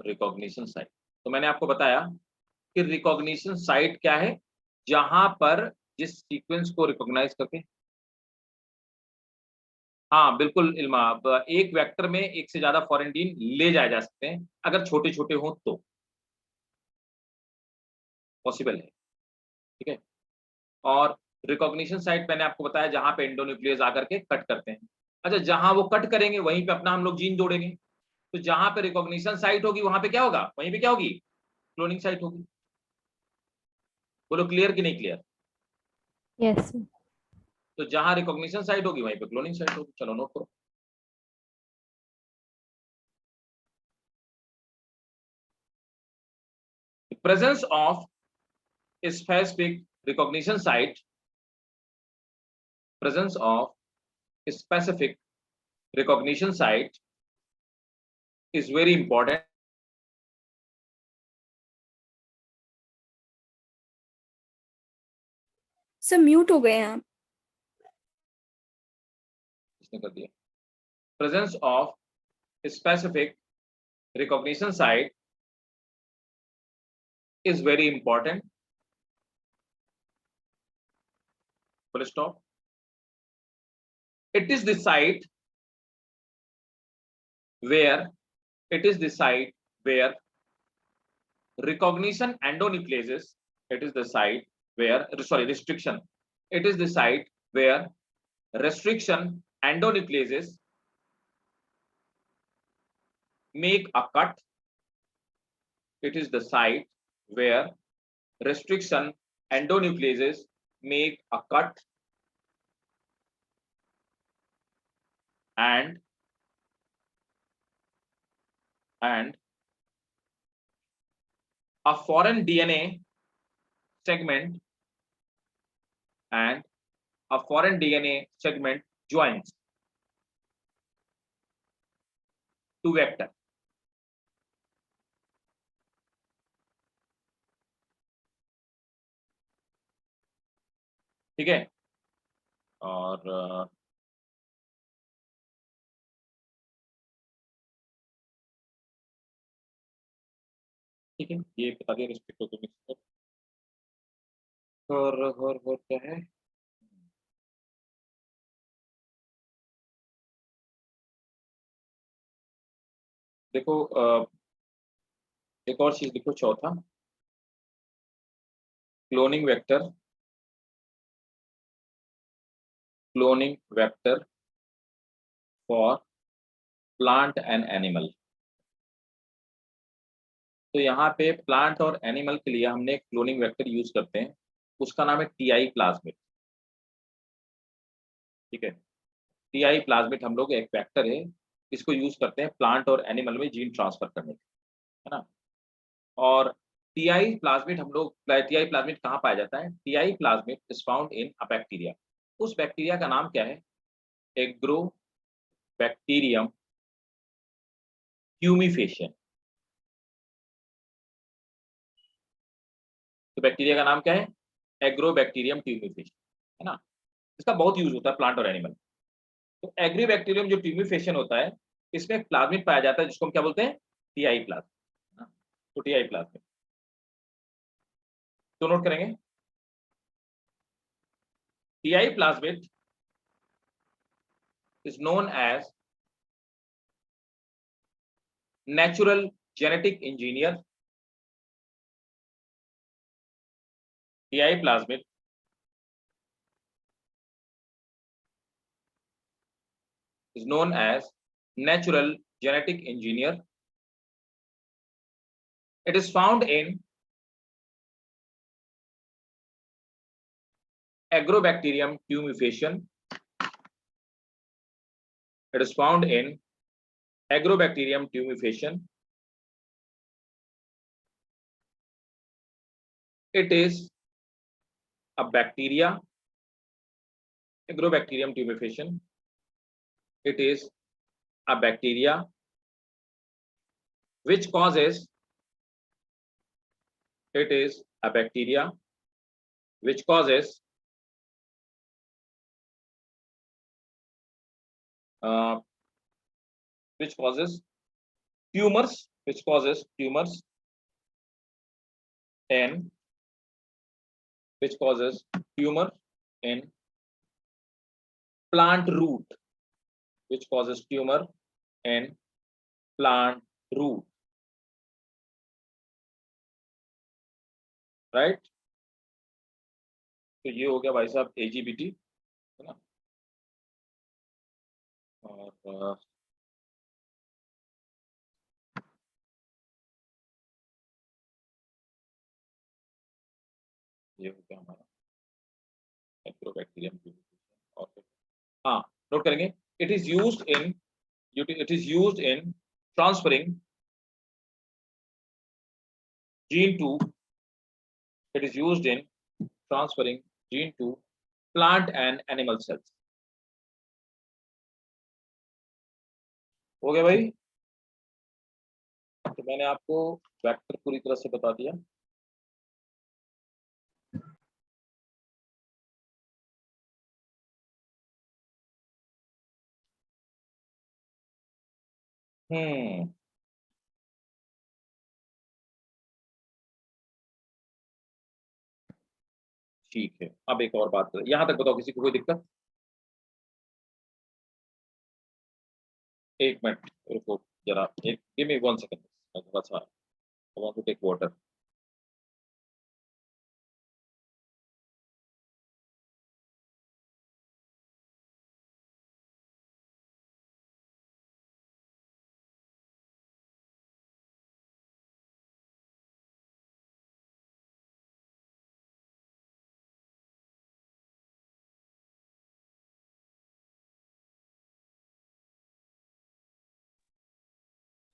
रिकॉग्निशन साइट, तो मैंने आपको बताया कि रिकॉग्निशन साइट क्या है, जहां पर जिस सीक्वेंस को रिकॉग्नाइज करके, हाँ बिल्कुल इल्मा, अब एक वेक्टर में एक से ज्यादा फॉरेन जीन ले जाए जा सकते हैं अगर छोटे छोटे हों तो पॉसिबल है, ठीक है। और रिकॉग्निशन साइट मैंने आपको बताया जहां पे एंडोन्यूक्लियस आकर के कट करते हैं। अच्छा, जहां वो कट करेंगे वहीं पे अपना हम लोग जीन जोड़ेंगे, तो जहां पे रिकॉग्निशन साइट होगी वहां पे क्या होगा, वहीं पे क्या होगी, क्लोनिंग साइट होगी। बोलो क्लियर कि नहीं क्लियर? Yes, sir. तो जहां रिकॉग्निशन साइट होगी वहीं पे क्लोनिंग साइट होगी। चलो नोट करो। Presence of specific recognition site, presence of specific recognition site is very important. Sir mute हो गए हैं आप। इसने कर दिया। Presence of specific recognition site is very important. Full stop. It is the site where recognition endonucleases, it is the site where, sorry, restriction, it is the site where restriction endonucleases make a cut, it is the site where restriction endonucleases make a cut and a foreign DNA segment joins to vector. ठीक है, और ठीक है, ये बता दिया restrict होकर mixer. और क्या है, देखो एक और चीज लिखो, चौथा cloning vector for plant and animal. तो यहाँ पे प्लांट और एनिमल के लिए हमने क्लोनिंग वेक्टर यूज करते हैं, उसका नाम है टीआई प्लाज्मिड। ठीक है, टीआई प्लाज्मिड हम लोग एक वेक्टर है, इसको यूज करते हैं प्लांट और एनिमल में जीन ट्रांसफर करने के, है ना। और टीआई प्लाज्मिड कहाँ पाया जाता है? TI plasmid is found in a bacteria. उस बैक्टीरिया का नाम क्या है? Agrobacterium tumefaciens. तो बैक्टीरिया का नाम क्या है? एग्रोबैक्टीरियम ट्यूमिफेशियन, है ना। इसका बहुत यूज होता है प्लांट और एनिमल। तो एग्रीबैक्टीरियम जो ट्यूमिफेशियन होता है, इसमें प्लाज्मिड पाया जाता है जिसको हम क्या बोलते हैं? TI plasmid. तो टीआई प्लाज्मिड तो नोट करेंगे, TI plasmid is known as natural genetic engineer. TI plasmid is known as natural genetic engineer It is found in Agrobacterium tumefaciens. It is found in Agrobacterium tumefaciens. It is a bacteria, Agrobacterium tumefaciens. It is a bacteria which causes, it is a bacteria which causes tumors, and which causes tumor in plant root, which causes tumor in plant root, right? तो ये हो गया भाई साहब AGBT, है ना? और ये हो गया हमारा Agrobacterium tumefaciens। और हाँ, नोट करेंगे, it is used in transferring gene to, it is used in transferring gene to plant and animal cells। हो गया भाई? तो मैंने आपको वेक्टर पूरी तरह से बता दिया। ठीक है, अब एक और बात करें, यहां तक बताओ किसी को कोई दिक्कत? एक मिनट रुको जरा, एक गिव मी 1 सेकंड, थोड़ा सा I want to take water.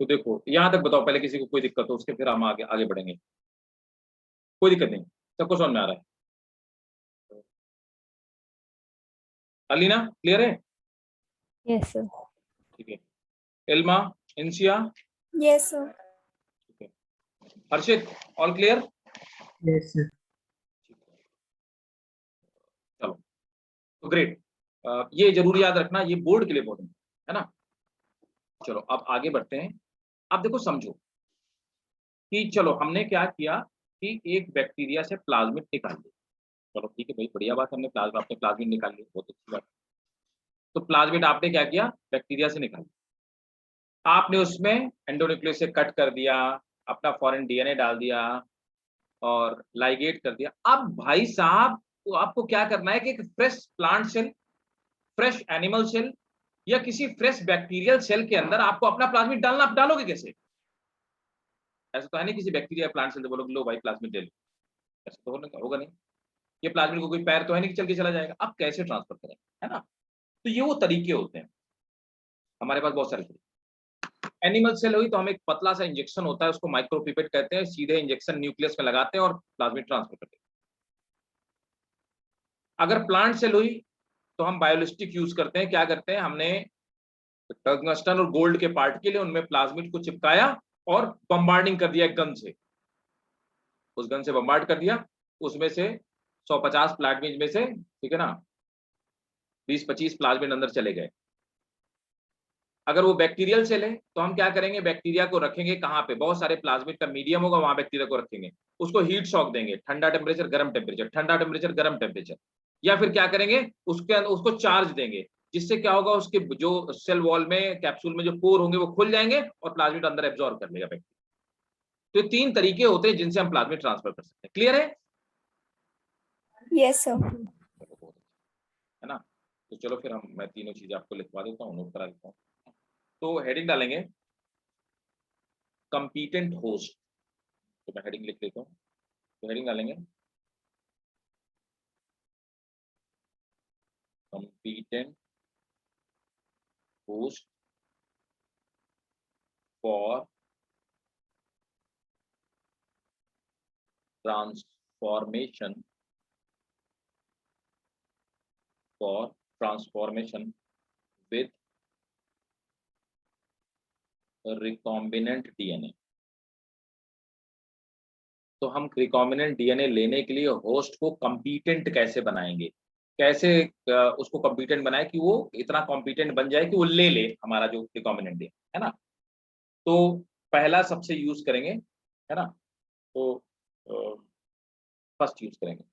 तो देखो यहां तक बताओ, पहले किसी को कोई दिक्कत हो, उसके फिर हम आगे बढ़ेंगे। कोई दिक्कत नहीं, सबको समझ में आ रहा है? अलीना क्लियर है? Yes, sir. ठीक है, एल्मा, इंसिया, Yes, sir. ठीक है, हर्षित ऑल क्लियर? Yes sir. चलो तो ग्रेट, ये जरूर याद रखना, ये बोर्ड के लिए बहुत है ना। चलो अब आगे बढ़ते हैं। अब देखो समझो कि चलो हमने क्या किया कि एक बैक्टीरिया से प्लाज्मिड निकाल लिया। चलो ठीक है भाई, बढ़िया बात, हमने प्लाज्मिड निकाल लिया, बहुत अच्छी बात। तो प्लाज्मिड आपने क्या किया, बैक्टीरिया से निकाल लिया, आपने उसमें एंडोन्यूक्लियस से कट कर दिया, अपना फॉरेन DNA डाल दिया और लाइगेट कर दिया। अब भाई साहब तो आपको क्या करना है कि एक fresh plant cell, fresh animal cell या किसी फ्रेश बैक्टीरियल सेल के अंदर आपको अपना प्लाज्मिड डालना, आप डालोगे कैसे? ऐसा तो है नहीं किसी बैक्टीरिया प्लांट सेल बोलोगे लो भाई प्लाज्मिड दे लो, ऐसा तो होगा नहीं। ये प्लाज्मिड को कोई पैर तो है नहीं कि चल के चला जाएगा, अब कैसे ट्रांसफर करें, है ना? तो ये वो तरीके होते हैं, हमारे पास बहुत सारे तरीके। एनिमल सेल हुई तो हम एक पतला सा इंजेक्शन होता है, उसको माइक्रोपिपेट कहते हैं, सीधे इंजेक्शन न्यूक्लियस में लगाते हैं और प्लाज्मिड ट्रांसफर करते हैं। अगर प्लांट सेल हुई तो हम बायोलिस्टिक यूज करते हैं, क्या करते हैं, हमने टंगस्टन और गोल्ड के पार्ट के लिए उनमें प्लाज्मिड को चिपकाया और बम्बार्डिंग कर दिया एक गन से, उस गन से बम्बार्ड कर दिया, उसमें से 150 प्लाज्मिड में से, ठीक है ना, 20-25 प्लाज्मिड अंदर चले गए। अगर वो बैक्टीरियल सेल है तो हम क्या करेंगे, बैक्टीरिया को रखेंगे कहाँ पे, बहुत सारे प्लाज्मिड का मीडियम होगा, वहां बैक्टीरिया को रखेंगे, उसको हीट शॉक देंगे, ठंडा टेम्परेचर गर्म टेम्परेचर, ठंडा टेम्परेचर गर्म टेम्परेचर, या फिर क्या करेंगे उसको चार्ज देंगे, जिससे क्या होगा, उसके जो सेल वॉल में, कैप्सूल में जो पोर होंगे वो खुल जाएंगे और प्लाज्मिड अंदर एब्जॉर्ब कर लेगा बैक्टीरिया। तो 3 तरीके होते हैं जिनसे हम प्लाज्मिड ट्रांसफर कर सकते हैं। क्लियर है? Yes, sir. है ना? तो चलो फिर मैं तीनों चीजें आपको लिखवा देता हूँ, नोट करा देता हूँ। तो हेडिंग डालेंगे कंपीटेंट होस्ट, तो मैं हेडिंग लिख लेता हूँ, तो हेडिंग डालेंगे competent host for transformation with recombinant DNA। तो हम रिकॉम्बिनेंट डीएनए लेने के लिए होस्ट को कॉम्पिटेंट कैसे बनाएंगे, कैसे उसको कॉम्पिटेंट बनाए कि वो इतना कॉम्पिटेंट बन जाए कि वो ले ले हमारा जो रिकॉम्बिनेंट डीएनए है ना। तो पहला सबसे यूज करेंगे, है ना, तो फर्स्ट यूज करेंगे।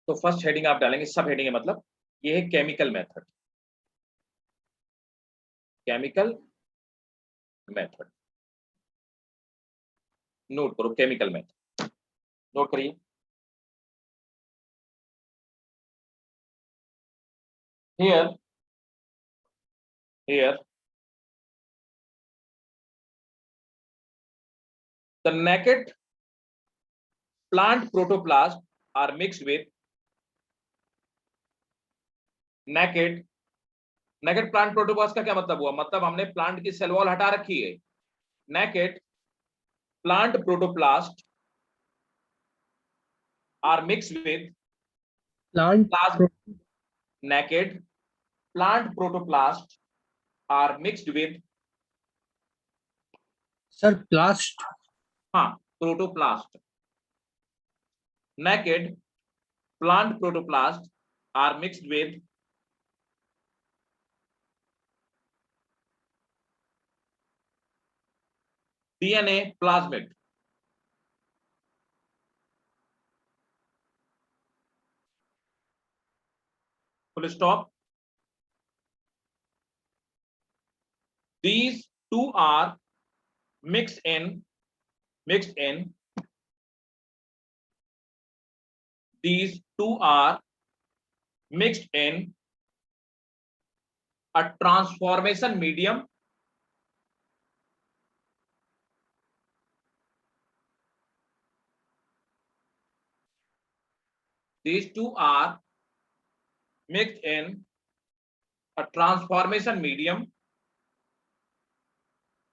तो फर्स्ट हेडिंग आप डालेंगे, सब हेडिंग है मतलब ये है chemical method, chemical method. Note करो केमिकल मेथड, नोट करिए। here the naked plant protoplasm are mixed with naked plant protoplasm का क्या मतलब हुआ, मतलब हमने प्लांट की सेल वॉल हटा रखी है। naked plant protoplast are mixed with naked plant protoplast are mixed with sir प्लास्ट, हाँ protoplast, naked plant protoplast are mixed with DNA plasmid। full stop। these two are mixed in these two are mixed in a transformation medium these two are mixed in a transformation medium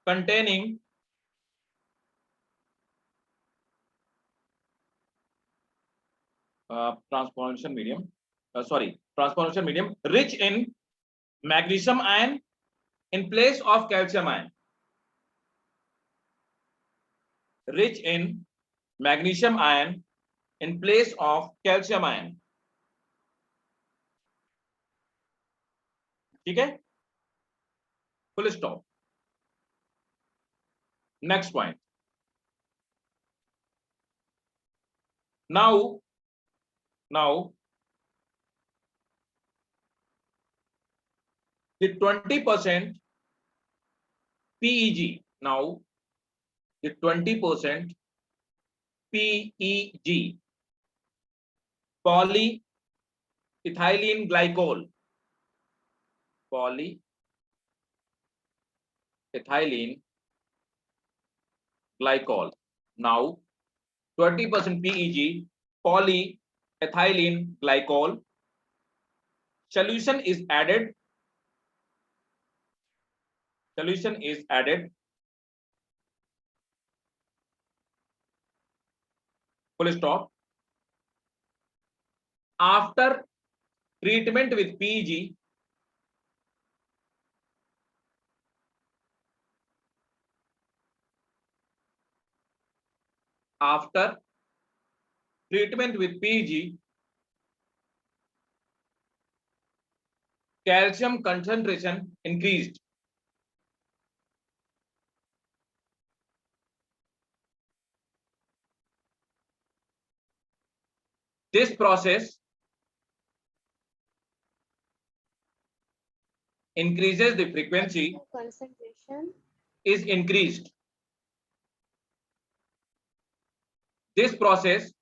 containing transformation medium rich in magnesium ion in place of calcium ion, rich in magnesium ion in place of calcium ion। ठीक है, full stop. Next point, now the 20% PEG, now the 20% PEG, polyethylene glycol, polyethylene glycol, now 20% PEG polyethylene glycol solution is added, full stop, after treatment with PEG, after treatment with PEG, calcium concentration increased, this process increases the frequency concentration is increased, this process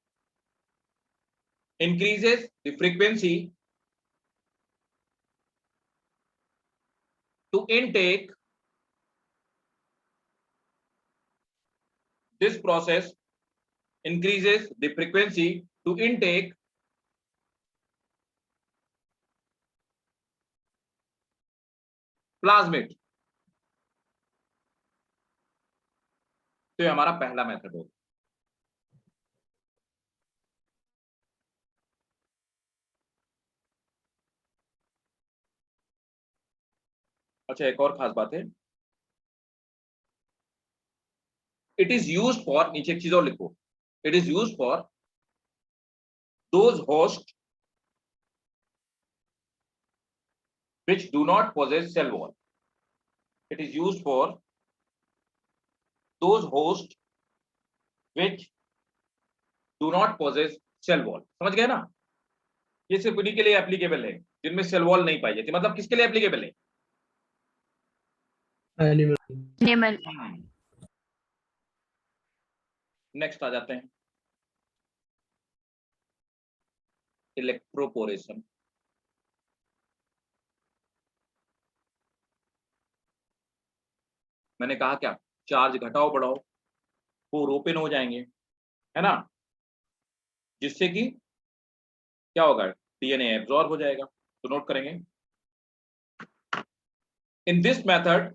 increases the frequency to intake this process increases the frequency to intake plasmid. तो ये हमारा पहला method होगा। अच्छा, एक और खास बात है, इट इज यूज्ड फॉर, नीचे एक चीज और लिखो, it is used for those host which do not possess cell wall. It is used for those hosts which do not possess cell wall. समझ गए ना? ये सिर्फ उन्हीं के लिए एप्लीकेबल है जिनमें सेल वॉल नहीं पाई जाती। मतलब किसके लिए एप्लीकेबल है? एनिमल। नेक्स्ट आ जाते हैं, इलेक्ट्रोपोरेशन। मैंने कहा क्या, चार्ज घटाओ बढ़ाओ वो रोपिन हो जाएंगे, है ना, जिससे कि क्या होगा, डीएनए एब्जॉर्ब हो जाएगा। तो नोट करेंगे, in this method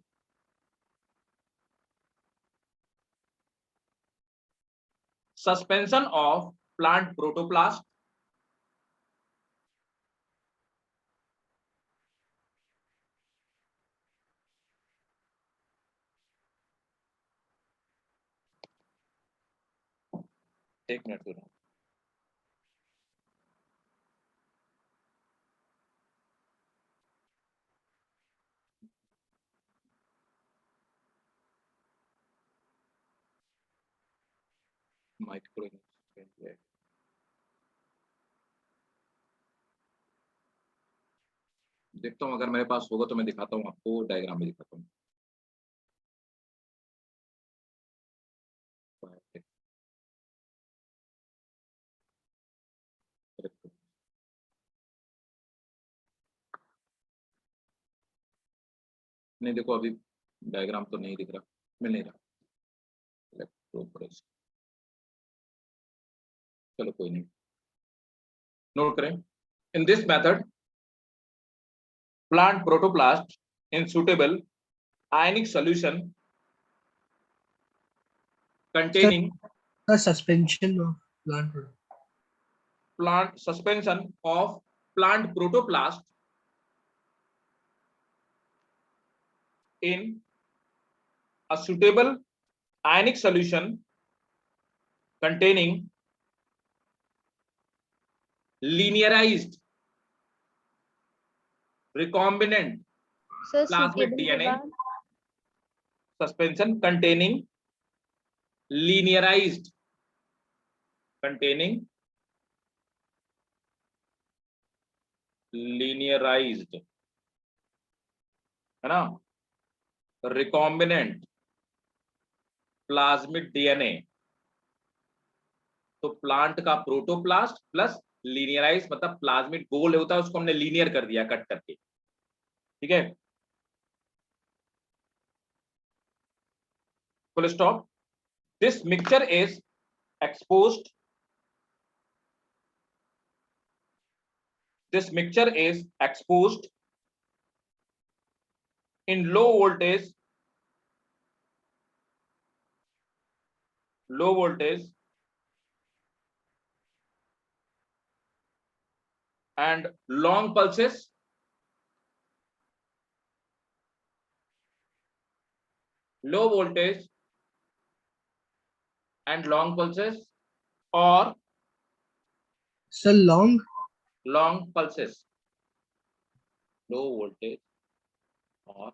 suspension of plant protoplast एक मिनट सुनो, माइक्रो देखता हूँ, अगर मेरे पास होगा तो मैं दिखाता हूँ आपको, डायग्राम में दिखाता हूँ। नहीं देखो, अभी डायग्राम तो नहीं दिख रहा, मिल नहीं रहा। इलेक्ट्रोपोरेशन, चलो कोई नहीं, नोट करें, in this method plant protoplast in suitable ionic solution containing The suspension of suspension of plant protoplast in a suitable ionic solution containing linearized recombinant sir plasmid suitable के DNA बाद suspension containing linearized है ना, recombinant plasmid DNA. तो plant का protoplast plus लीनियराइज, मतलब plasmid गोल होता है उसको हमने लीनियर कर दिया कट करके, ठीक है, full stop. This mixture is exposed, this mixture is exposed in low voltage and long pulses low voltage and long pulses or so long pulses, low voltage or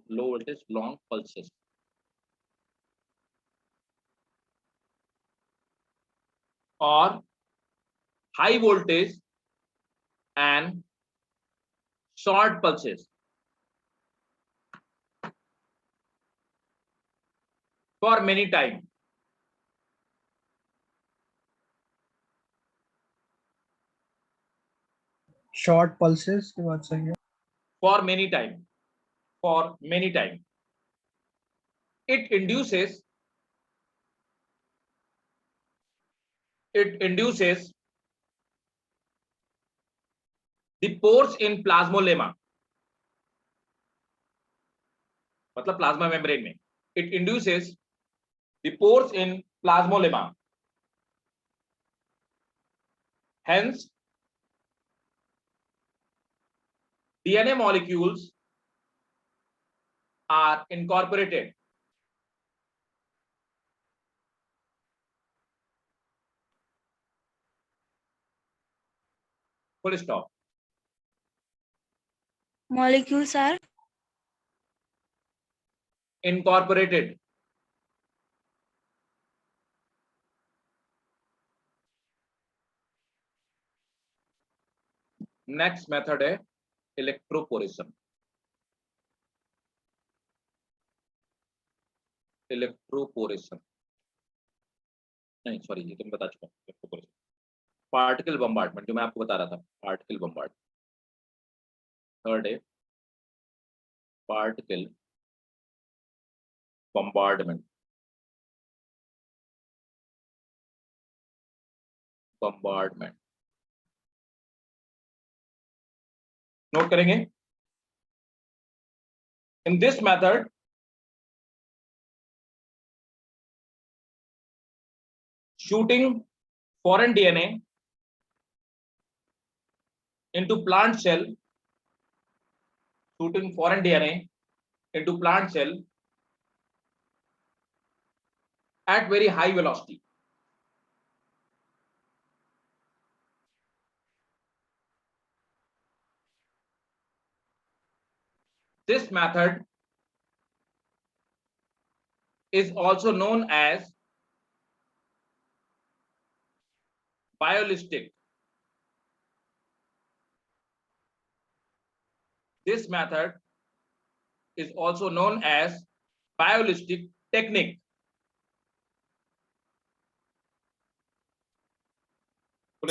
low voltage long pulses or high voltage and short pulses for many time. short pulses के बाद सही है। For many time, it induces it induces the pores in plasmolemma, मतलब plasma membrane में, it induces the pores in plasmolemma, hence DNA molecules are incorporated full stop. Molecules are Incorporated. Next method है electroporation. Electroporation नहीं, sorry, ये तो मैं बता चुका हूं. इलेक्ट्रोपोरेशन, पार्टिकल बम्बार्डमेंट, जो मैं आपको बता रहा था, पार्टिकल बम्बार्डमेंट. थर्ड है पार्टिकल बम्बार्डमेंट. बम्बार्डमेंट नोट करेंगे. In this method shooting foreign DNA into plant cell, shooting foreign DNA into plant cell at very high velocity. This method is also known as biolistic. This method is also known as biolistic technique.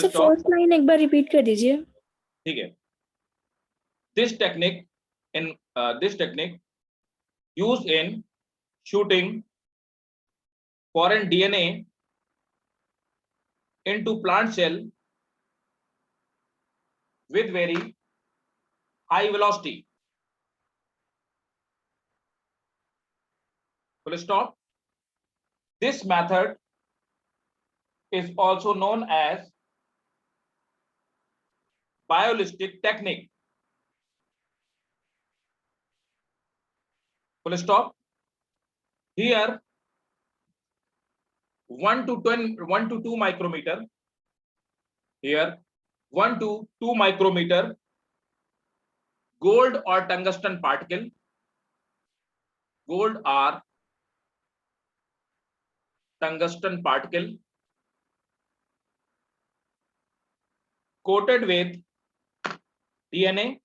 Sir first line एक बार repeat कर दीजिए. ठीक है. This technique used in shooting foreign DNA into plant cell with very high velocity. Full stop. This method is also known as biolistic technique. Full stop. Here 1 to 2 micrometer. Here 1 to 2 micrometer gold or tungsten particle. Gold or tungsten particle coated with DNA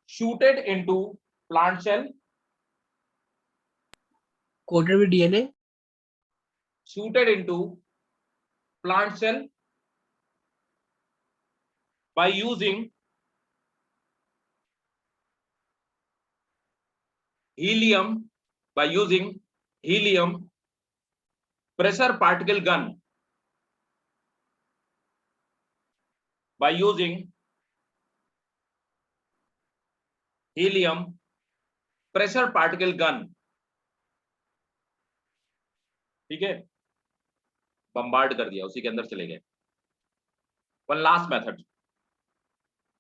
shooted into plant cell. Coated with DNA Shooted into plant cell by using helium, pressure particle gun. By using helium pressure particle gun. ठीक है, bombard कर दिया, उसी के अंदर चले गए. One last method,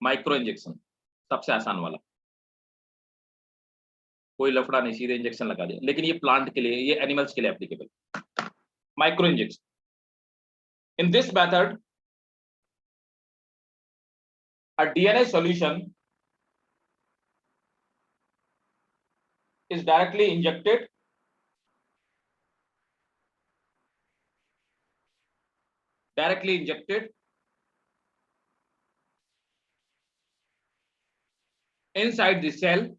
micro injection, सबसे आसान वाला. कोई लफड़ा नहीं, सीधे इंजेक्शन लगा दिया. लेकिन ये प्लांट के लिए, ये एनिमल्स के लिए applicable. Micro injection. In this method a DNA solution is directly injected inside the cell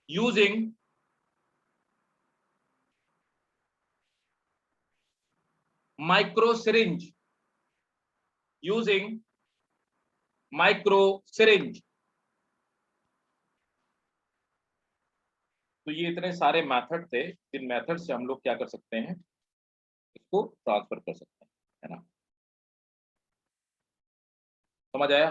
using micro syringe. तो ये इतने सारे मेथड थे जिन मेथड से हम लोग क्या कर सकते हैं, इसको ट्रांसफर कर सकते हैं, है ना। समझ आया?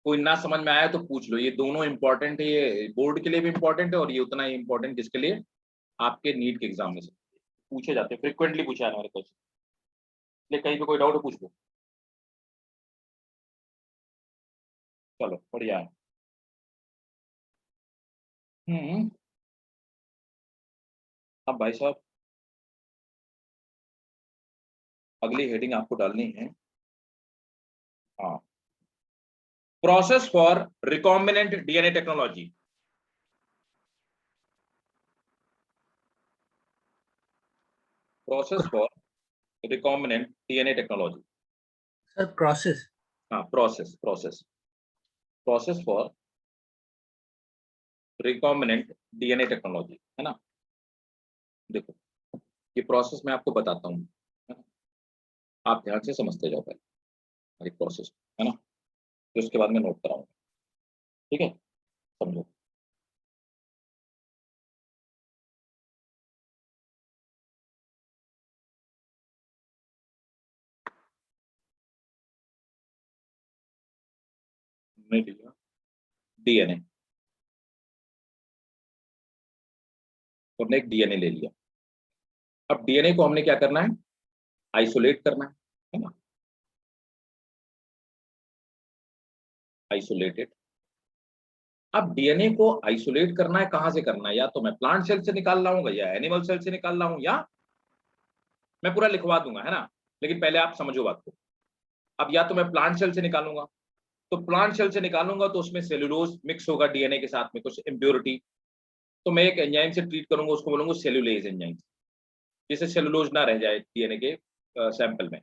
कोई ना समझ में आया तो पूछ लो। ये दोनों इंपॉर्टेंट है, ये बोर्ड के लिए भी इंपॉर्टेंट है और ये उतना ही इंपॉर्टेंट किसके लिए, आपके नीट के एग्जाम में से पूछे जाते हैं, फ्रिक्वेंटली पूछे जाने वाले क्वेश्चन। इसलिए कहीं पे कोई डाउट है पूछ लो। चलो बढ़िया है। अब भाई साहब अगली हेडिंग आपको डालनी है, हाँ, process for recombinant DNA technology. Process for recombinant DNA technology. Sir process. हाँ, process process process for recombinant DNA technology, है ना। देखो ये प्रोसेस मैं आपको बताता हूँ, है ना? आप ध्यान से समझते जाओ पहले एक प्रोसेस, है ना, फिर उसके बाद मैं नोट कराऊंगा, ठीक है, समझो। मैं लिया डीएनए, हमने एक डीएनए ले लिया। अब डीएनए को हमने क्या करना है, आइसोलेट करना है ना, आइसोलेटेड। अब डीएनए को आइसोलेट करना है, कहां से करना है, या तो मैं प्लांट सेल से निकाल रहा हूँ या एनिमल सेल से निकाल रहा हूँ, या मैं पूरा लिखवा दूंगा, है ना, लेकिन पहले आप समझो बात को। अब या तो मैं प्लांट सेल से निकालूंगा, तो प्लांट सेल से निकालूंगा तो उसमें सेलुलोज मिक्स होगा डीएनए के साथ में, कुछ इम्प्योरिटी, तो मैं एक एंजाइम से ट्रीट करूंगा, उसको बोलूंगा सेलुलेज एंजाइम, जिससे सेलुलोज ना रह जाए डीएनए के सैंपल में।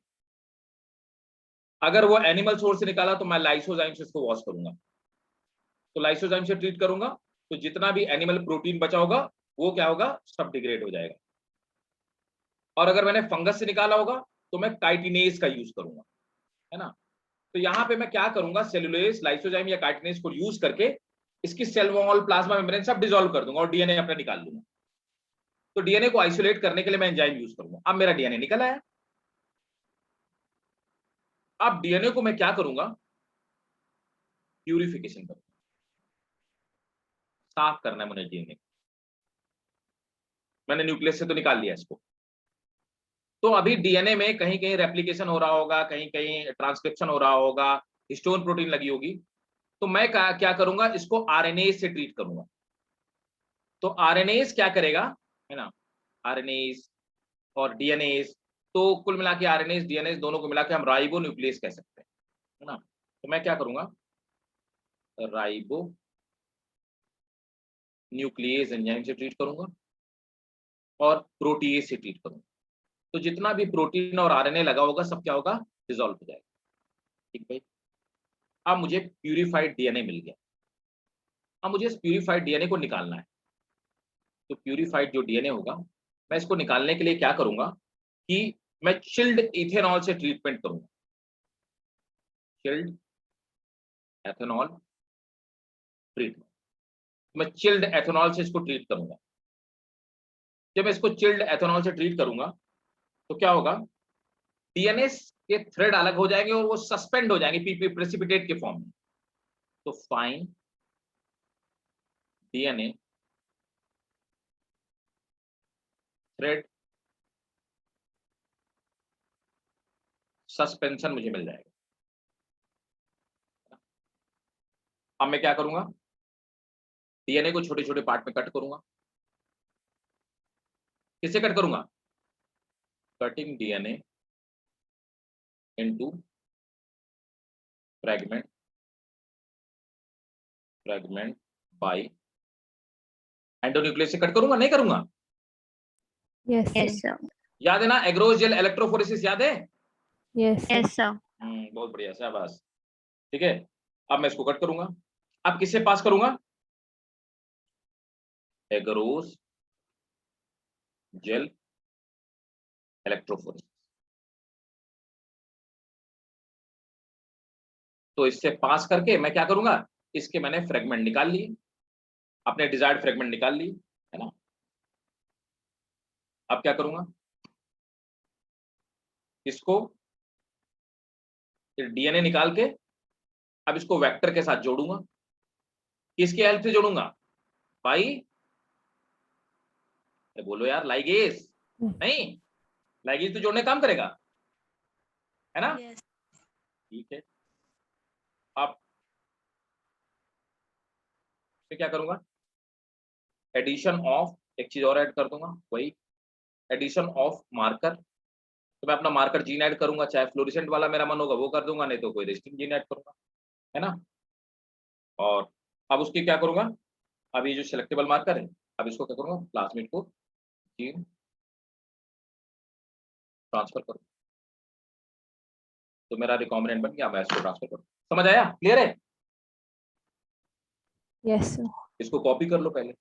अगर वो एनिमल सोर्स से निकाला तो मैं लाइसोजाइम से इसको वॉश करूंगा, तो लाइसोजाइम से ट्रीट करूंगा, तो जितना भी एनिमल प्रोटीन बचा होगा वो क्या होगा, सब डिग्रेड हो जाएगा। और अगर मैंने फंगस से निकाला होगा तो मैं काइटिनेज का यूज करूंगा, है ना। तो यहाँ पे मैं क्या करूंगा, सेलुलोज, लाइसोजाइम या काइटिनेज को यूज करके इसकी सेल वॉल, प्लाज्मा मेम्ब्रेन सब डिसॉल्व कर दूंगा और डीएनए अपना निकाल लूंगा। तो डीएनए को आइसोलेट करने के लिए मैं एंजाइम यूज करूंगा। अब मेरा डीएनए निकल आया। अब डीएनए को मैं क्या करूंगा, प्यूरिफिकेशन करूंगा, साफ करना है मुझे डीएनए। मैंने न्यूक्लियस से तो निकाल लिया इसको, तो अभी डीएनए में कहीं कहीं रेप्लिकेशन हो रहा होगा, कहीं कहीं ट्रांसक्रिप्शन हो रहा होगा, हिस्टोन प्रोटीन लगी होगी, तो मैं क्या करूंगा, इसको आरएनए से ट्रीट करूंगा। तो आरएनए क्या करेगा, है ना, आरएनए और डीएनए, तो कुल मिला के आरएनए डीएनए दोनों को मिला के हम राइबो न्यूक्लियस कह सकते हैं, है ना। तो मैं क्या करूंगा, राइबो न्यूक्लियस एंजाइम से ट्रीट करूंगा और प्रोटीएज से ट्रीट करूंगा। तो जितना भी प्रोटीन और आरएनए लगा होगा सब क्या होगा, डिसॉल्व हो जाएगा। ठीक भाई। अब मुझे प्यूरिफाइड डीएनए मिल गया। अब मुझे इस प्यूरिफाइड डीएनए को निकालना है। तो प्यूरिफाइड जो डीएनए होगा, मैं इसको निकालने के लिए क्या करूंगा कि मैं चिल्ड इथेनॉल से ट्रीटमेंट करूंगा, चिल्ड एथेनॉल ट्रीटमेंट। मैं चिल्ड एथेनॉल से इसको ट्रीट करूंगा। जब मैं इसको चिल्ड एथेनॉल से ट्रीट करूंगा तो क्या होगा, डीएनए के थ्रेड अलग हो जाएंगे और वो सस्पेंड हो जाएंगे पीपी प्रेसिपिटेट के फॉर्म में। तो फाइन डीएनए थ्रेड सस्पेंशन मुझे मिल जाएगा। अब मैं क्या करूंगा, डीएनए को छोटे छोटे पार्ट में कट करूंगा। किससे कट करूंगा, cutting DNA into fragment, fragment by endonuclease से कट करूंगा, नहीं करूंगा। Yes, Yes, sir. sir. याद है ना, एग्रोस जेल इलेक्ट्रोफोरेसिस याद है। Yes, sir. Yes, sir. बहुत बढ़िया, शाबाश। ठीक है, अब मैं इसको कट करूंगा। अब किससे पास करूंगा, एग्रोस जेल इलेक्ट्रोफोरेसिस। तो इससे पास करके मैं क्या करूंगा, इसके मैंने फ्रेगमेंट निकाल लिए, अपने डिजायर्ड फ्रेगमेंट निकाल लिए, है ना। अब क्या करूंगा, इसको डीएनए निकाल के अब इसको वेक्टर के साथ जोड़ूंगा। किसकी हेल्प से जोड़ूंगा भाई, बोलो यार, लाइगेज नहीं, लाइगेज तो जोड़ने काम करेगा, है ना। Yes. ठीक है, अब मैं क्या करूंगा, एडिशन ऑफ, एक चीज और ऐड कर दूंगा, वही एडिशन ऑफ मार्कर। तो मैं अपना मार्कर जीन ऐड करूंगा, चाहे फ्लोरिसेंट वाला मेरा मन होगा वो कर दूंगा, नहीं तो कोई रेस्टिंग जीन ऐड करूंगा, है ना। और अब उसकी क्या करूंगा, अब ये जो सिलेक्टेबल मार्कर है, अब इसको क्या करूंगा, प्लाज्मिड को जीन ट्रांसफर करूँ, तो मेरा रिकॉम्बिनेंट बन गया, मैं इसको ट्रांसफर करूँ। समझ आया, क्लियर है। Yes, sir. इसको कॉपी कर लो पहले,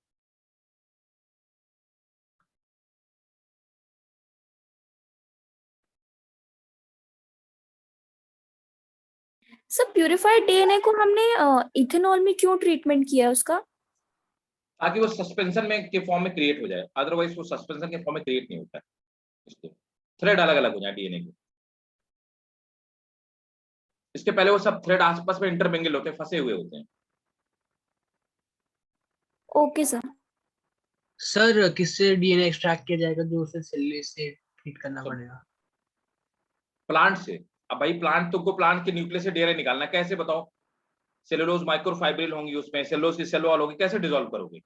सर प्यूरिफाइड डीएनए को हमने इथेनॉल में क्यों ट्रीटमेंट किया उसका? ताकि वो सस्पेंशन में के फॉर्म में क्रिएट हो जाए, अदरवाइज वो सस्पेंशन के फॉर्म में क्रिएट नहीं होता है, इसलिए थ्रेड अलग अलग हो जाए डीएनए के। इसके पहले वो सब थ्रेड आसपास में इंटरमिंगल होते हैं, फंसे हुए होते हैं। Okay sir. सर किससे डीएनए एक्सट्रैक्ट किया जाएगा जो उसे सेल से ट्रीट करना सब पड़ेगा? प्लांट से। अब भाई प्लांट, तुमको प्लांट के न्यूक्लियस से डीएनए निकालना, कैसे बताओ, सेलुलोज माइक्रोफाइब्रिल होंगी उसमें, सेलुलोज की सेल वॉल होगी, कैसे डिसॉल्व करोगे,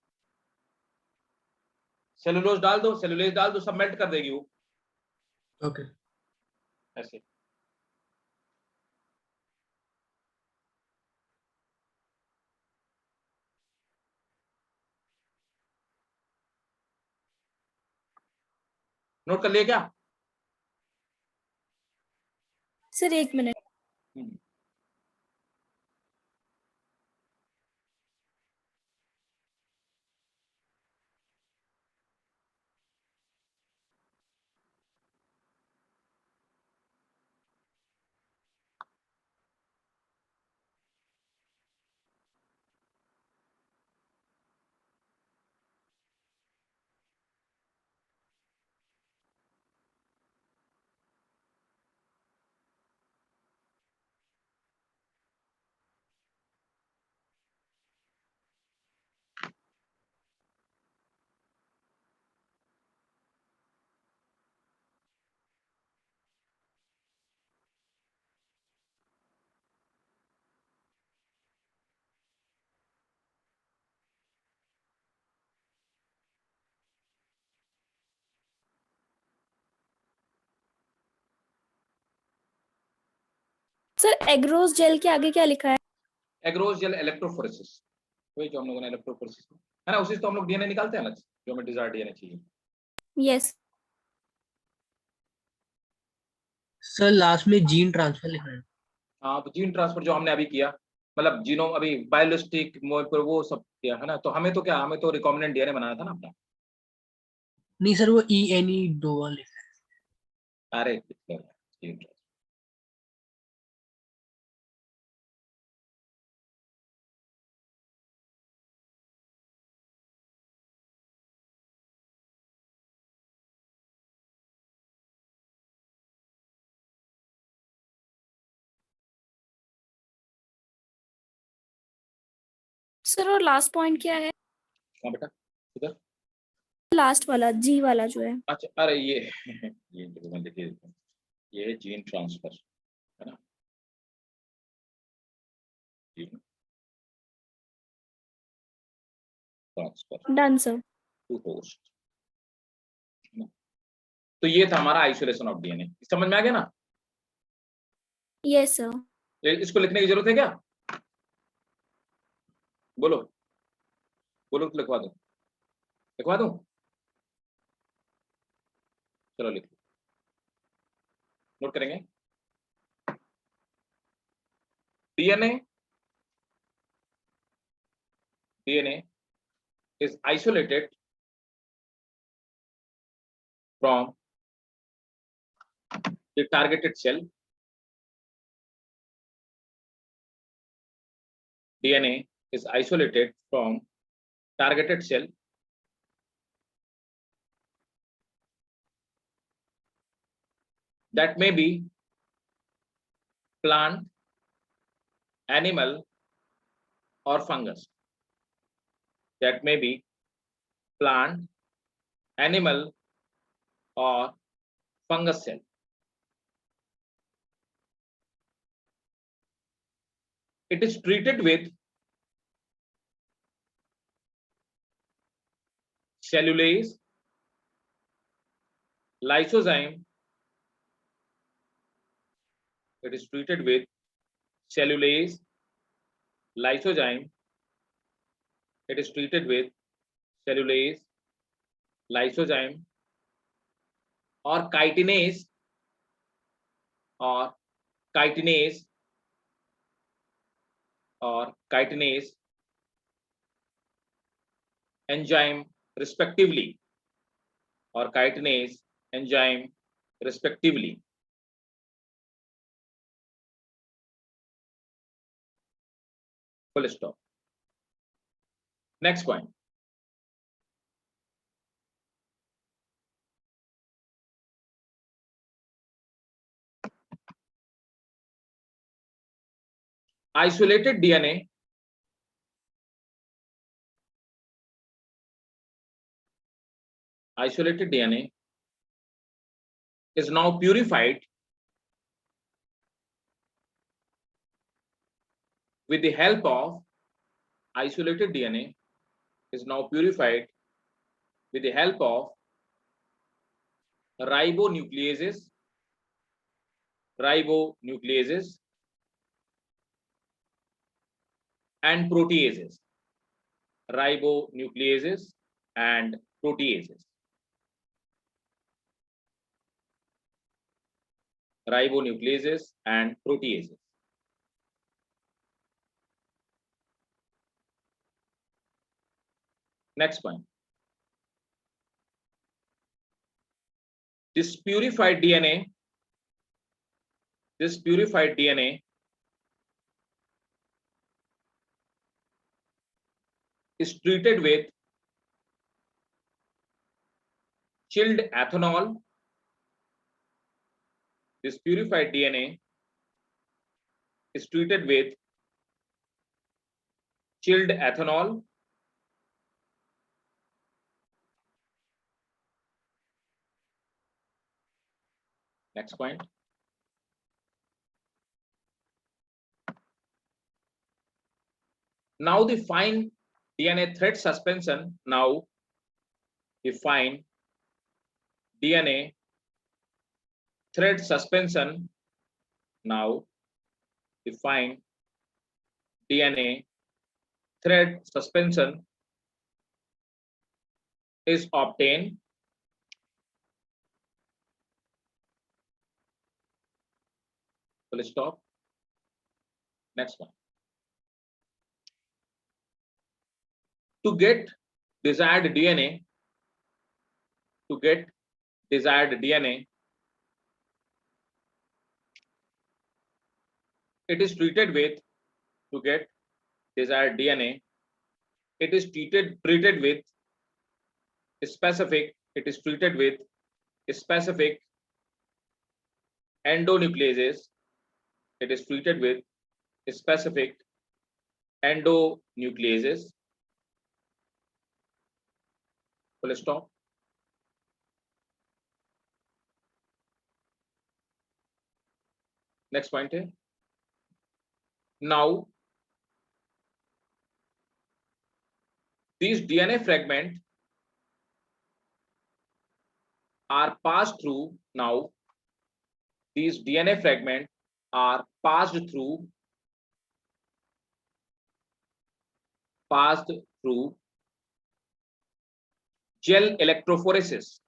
सेलुलोज डाल दो, सेलुलेज डाल दो, सब मेल्ट कर देगी वो, ओके। ऐसे। नोट कर लिया क्या? सर एक मिनट। हम्म। सर एग्रोस जेल के आगे क्या लिखा है? एग्रोस जेल इलेक्ट्रोफोरेसिस, वही जो हम लोगों ने इलेक्ट्रोफोरेसिस, है ना, उसी से तो हम लोग डीएनए निकालते हैं ना, जो हमें डिजायर्ड डीएनए चाहिए। यस। सर लास्ट में जीन ट्रांसफर लिखना है। हाँ, तो जीन ट्रांसफर जो हमने अभी किया, मतलब जीनोम अभी बायोलिस्टिक वो सब किया, है ना। तो हमें तो क्या, हमें तो रिकॉम्बिनेंट डीएनए बनाना था ना अपना। नहीं सर, वो ENE दो लिखा है। अरे जीन ट्रांसफर। सर और लास्ट पॉइंट क्या है? हाँ बेटा, इधर। लास्ट वाला जी वाला जो है। अच्छा, अरे ये ये जो मैं लिखे देता हूँ, ये है जीन ट्रांसफर, है ना, gene transfer done sir. To host, है ना। तो ये था हमारा आइसोलेशन ऑफ डीएनए, समझ में आ गया ना। Yes sir. इसको लिखने की जरूरत है क्या, बोलो, बोलो तो लिखवा दूं, लिखवा दूं, चलो लिख लो, नोट करेंगे। DNA DNA is isolated from the targeted cell. DNA is isolated from targeted cell that may be plant, animal, or fungus. That may be plant, animal, or fungus cell. It is treated with cellulase, lysozyme. It is treated with cellulase, lysozyme. It is treated with cellulase, lysozyme, or chitinase, or chitinase, or chitinase enzyme respectively, or chitinase enzyme respectively. Full stop. Next point. Isolated DNA is now purified with the help of isolated DNA is now purified with the help of ribonucleases, and proteases. Ribonucleases and proteases. Ribonucleases and proteases. Next point. This purified DNA is treated with chilled ethanol. This purified DNA is treated with chilled ethanol. Next point. Now the fine DNA thread suspension. Now the fine DNA thread suspension. Now the fine DNA thread suspension is obtained full stop. Next one. To get desired DNA, it is treated with it is treated with specific endonucleases. It is treated with specific endonucleases. Full stop. Next point here. Now these DNA fragments are passed through. Now these DNA fragments are passed through gel electrophoresis.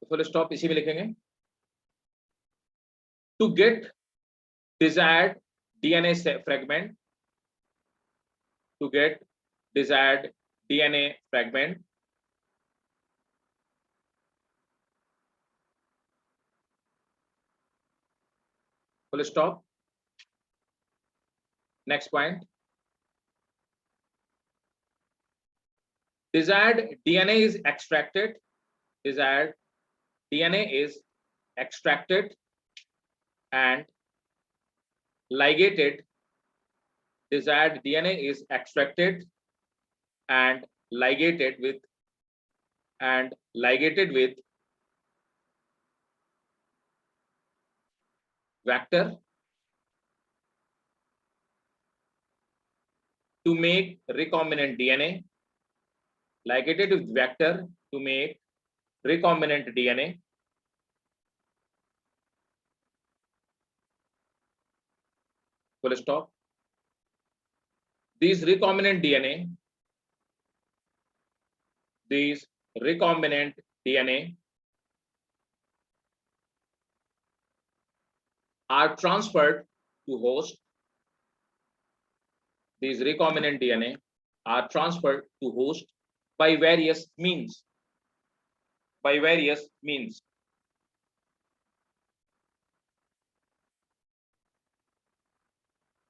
Full stop इसी में लिखेंगे. To get desired DNA fragment, desired DNA fragment. Full stop. Next point. Desired DNA is extracted. Desired DNA is extracted and ligated. Desired DNA is extracted and ligated with vector to make recombinant DNA. Ligated with vector to make recombinant DNA. Full stop. These recombinant DNA are transferred to host. These recombinant DNA are transferred to host by various means.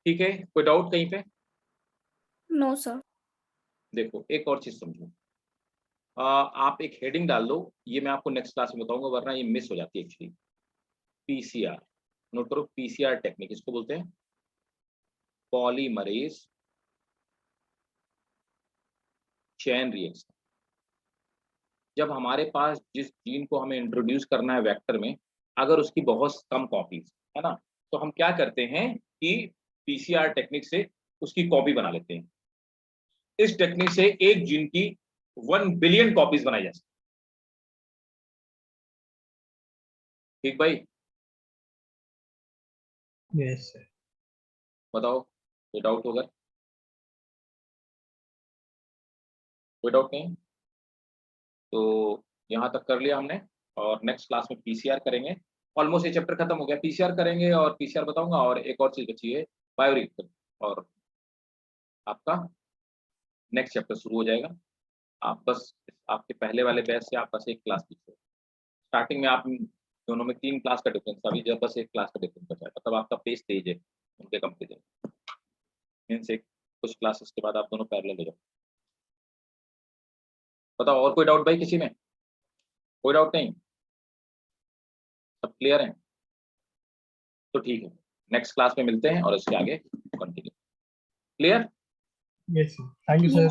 ठीक है, कोई doubt कहीं पे? No sir. देखो एक और चीज समझो, आप एक हेडिंग डाल दो, ये मैं आपको नेक्स्ट क्लास में बताऊंगा, वरना ये मिस हो जाती है एक्चुअली। पीसीआर, नोट करो, पीसीआर टेक्निक इसको बोलते हैं, पॉलीमरेज चेन रिएक्शन। जब हमारे पास जिस जीन को हमें इंट्रोड्यूस करना है वेक्टर में, अगर उसकी बहुत कम कॉपीज है ना, तो हम क्या करते हैं कि पीसीआर टेक्निक से उसकी कॉपी बना लेते हैं। इस टेक्निक से एक जीन की 1 बिलियन कॉपीज बनाई जा सकती। ठीक भाई? Yes sir. बताओ, कोई डाउट होगा? कोई डाउट नहीं? तो यहाँ तक कर लिया हमने, और नेक्स्ट क्लास में पीसीआर करेंगे। ऑलमोस्ट ये चैप्टर खत्म हो गया, पीसीआर करेंगे और पीसीआर बताऊंगा, और एक और चीज बची है बायोरिएक्टर, और आपका नेक्स्ट चैप्टर शुरू हो जाएगा। आप बस आपके पहले वाले बैच से आप बस एक क्लास पीछे। स्टार्टिंग में आप दोनों में 3 क्लास का डिफरेंस था, अभी जब बस 1 क्लास का डिफरेंस बचा है, मतलब आपका पेज तेज है उनके कंपेरिजन मीन्स एक कुछ क्लासेस के बाद आप दोनों पैरेलल हो जाओ। बताओ, और कोई डाउट भाई किसी में? कोई डाउट नहीं? सब क्लियर है? तो ठीक है, नेक्स्ट क्लास में मिलते हैं और इसके आगे continue. Clear? Yes sir, thank you sir.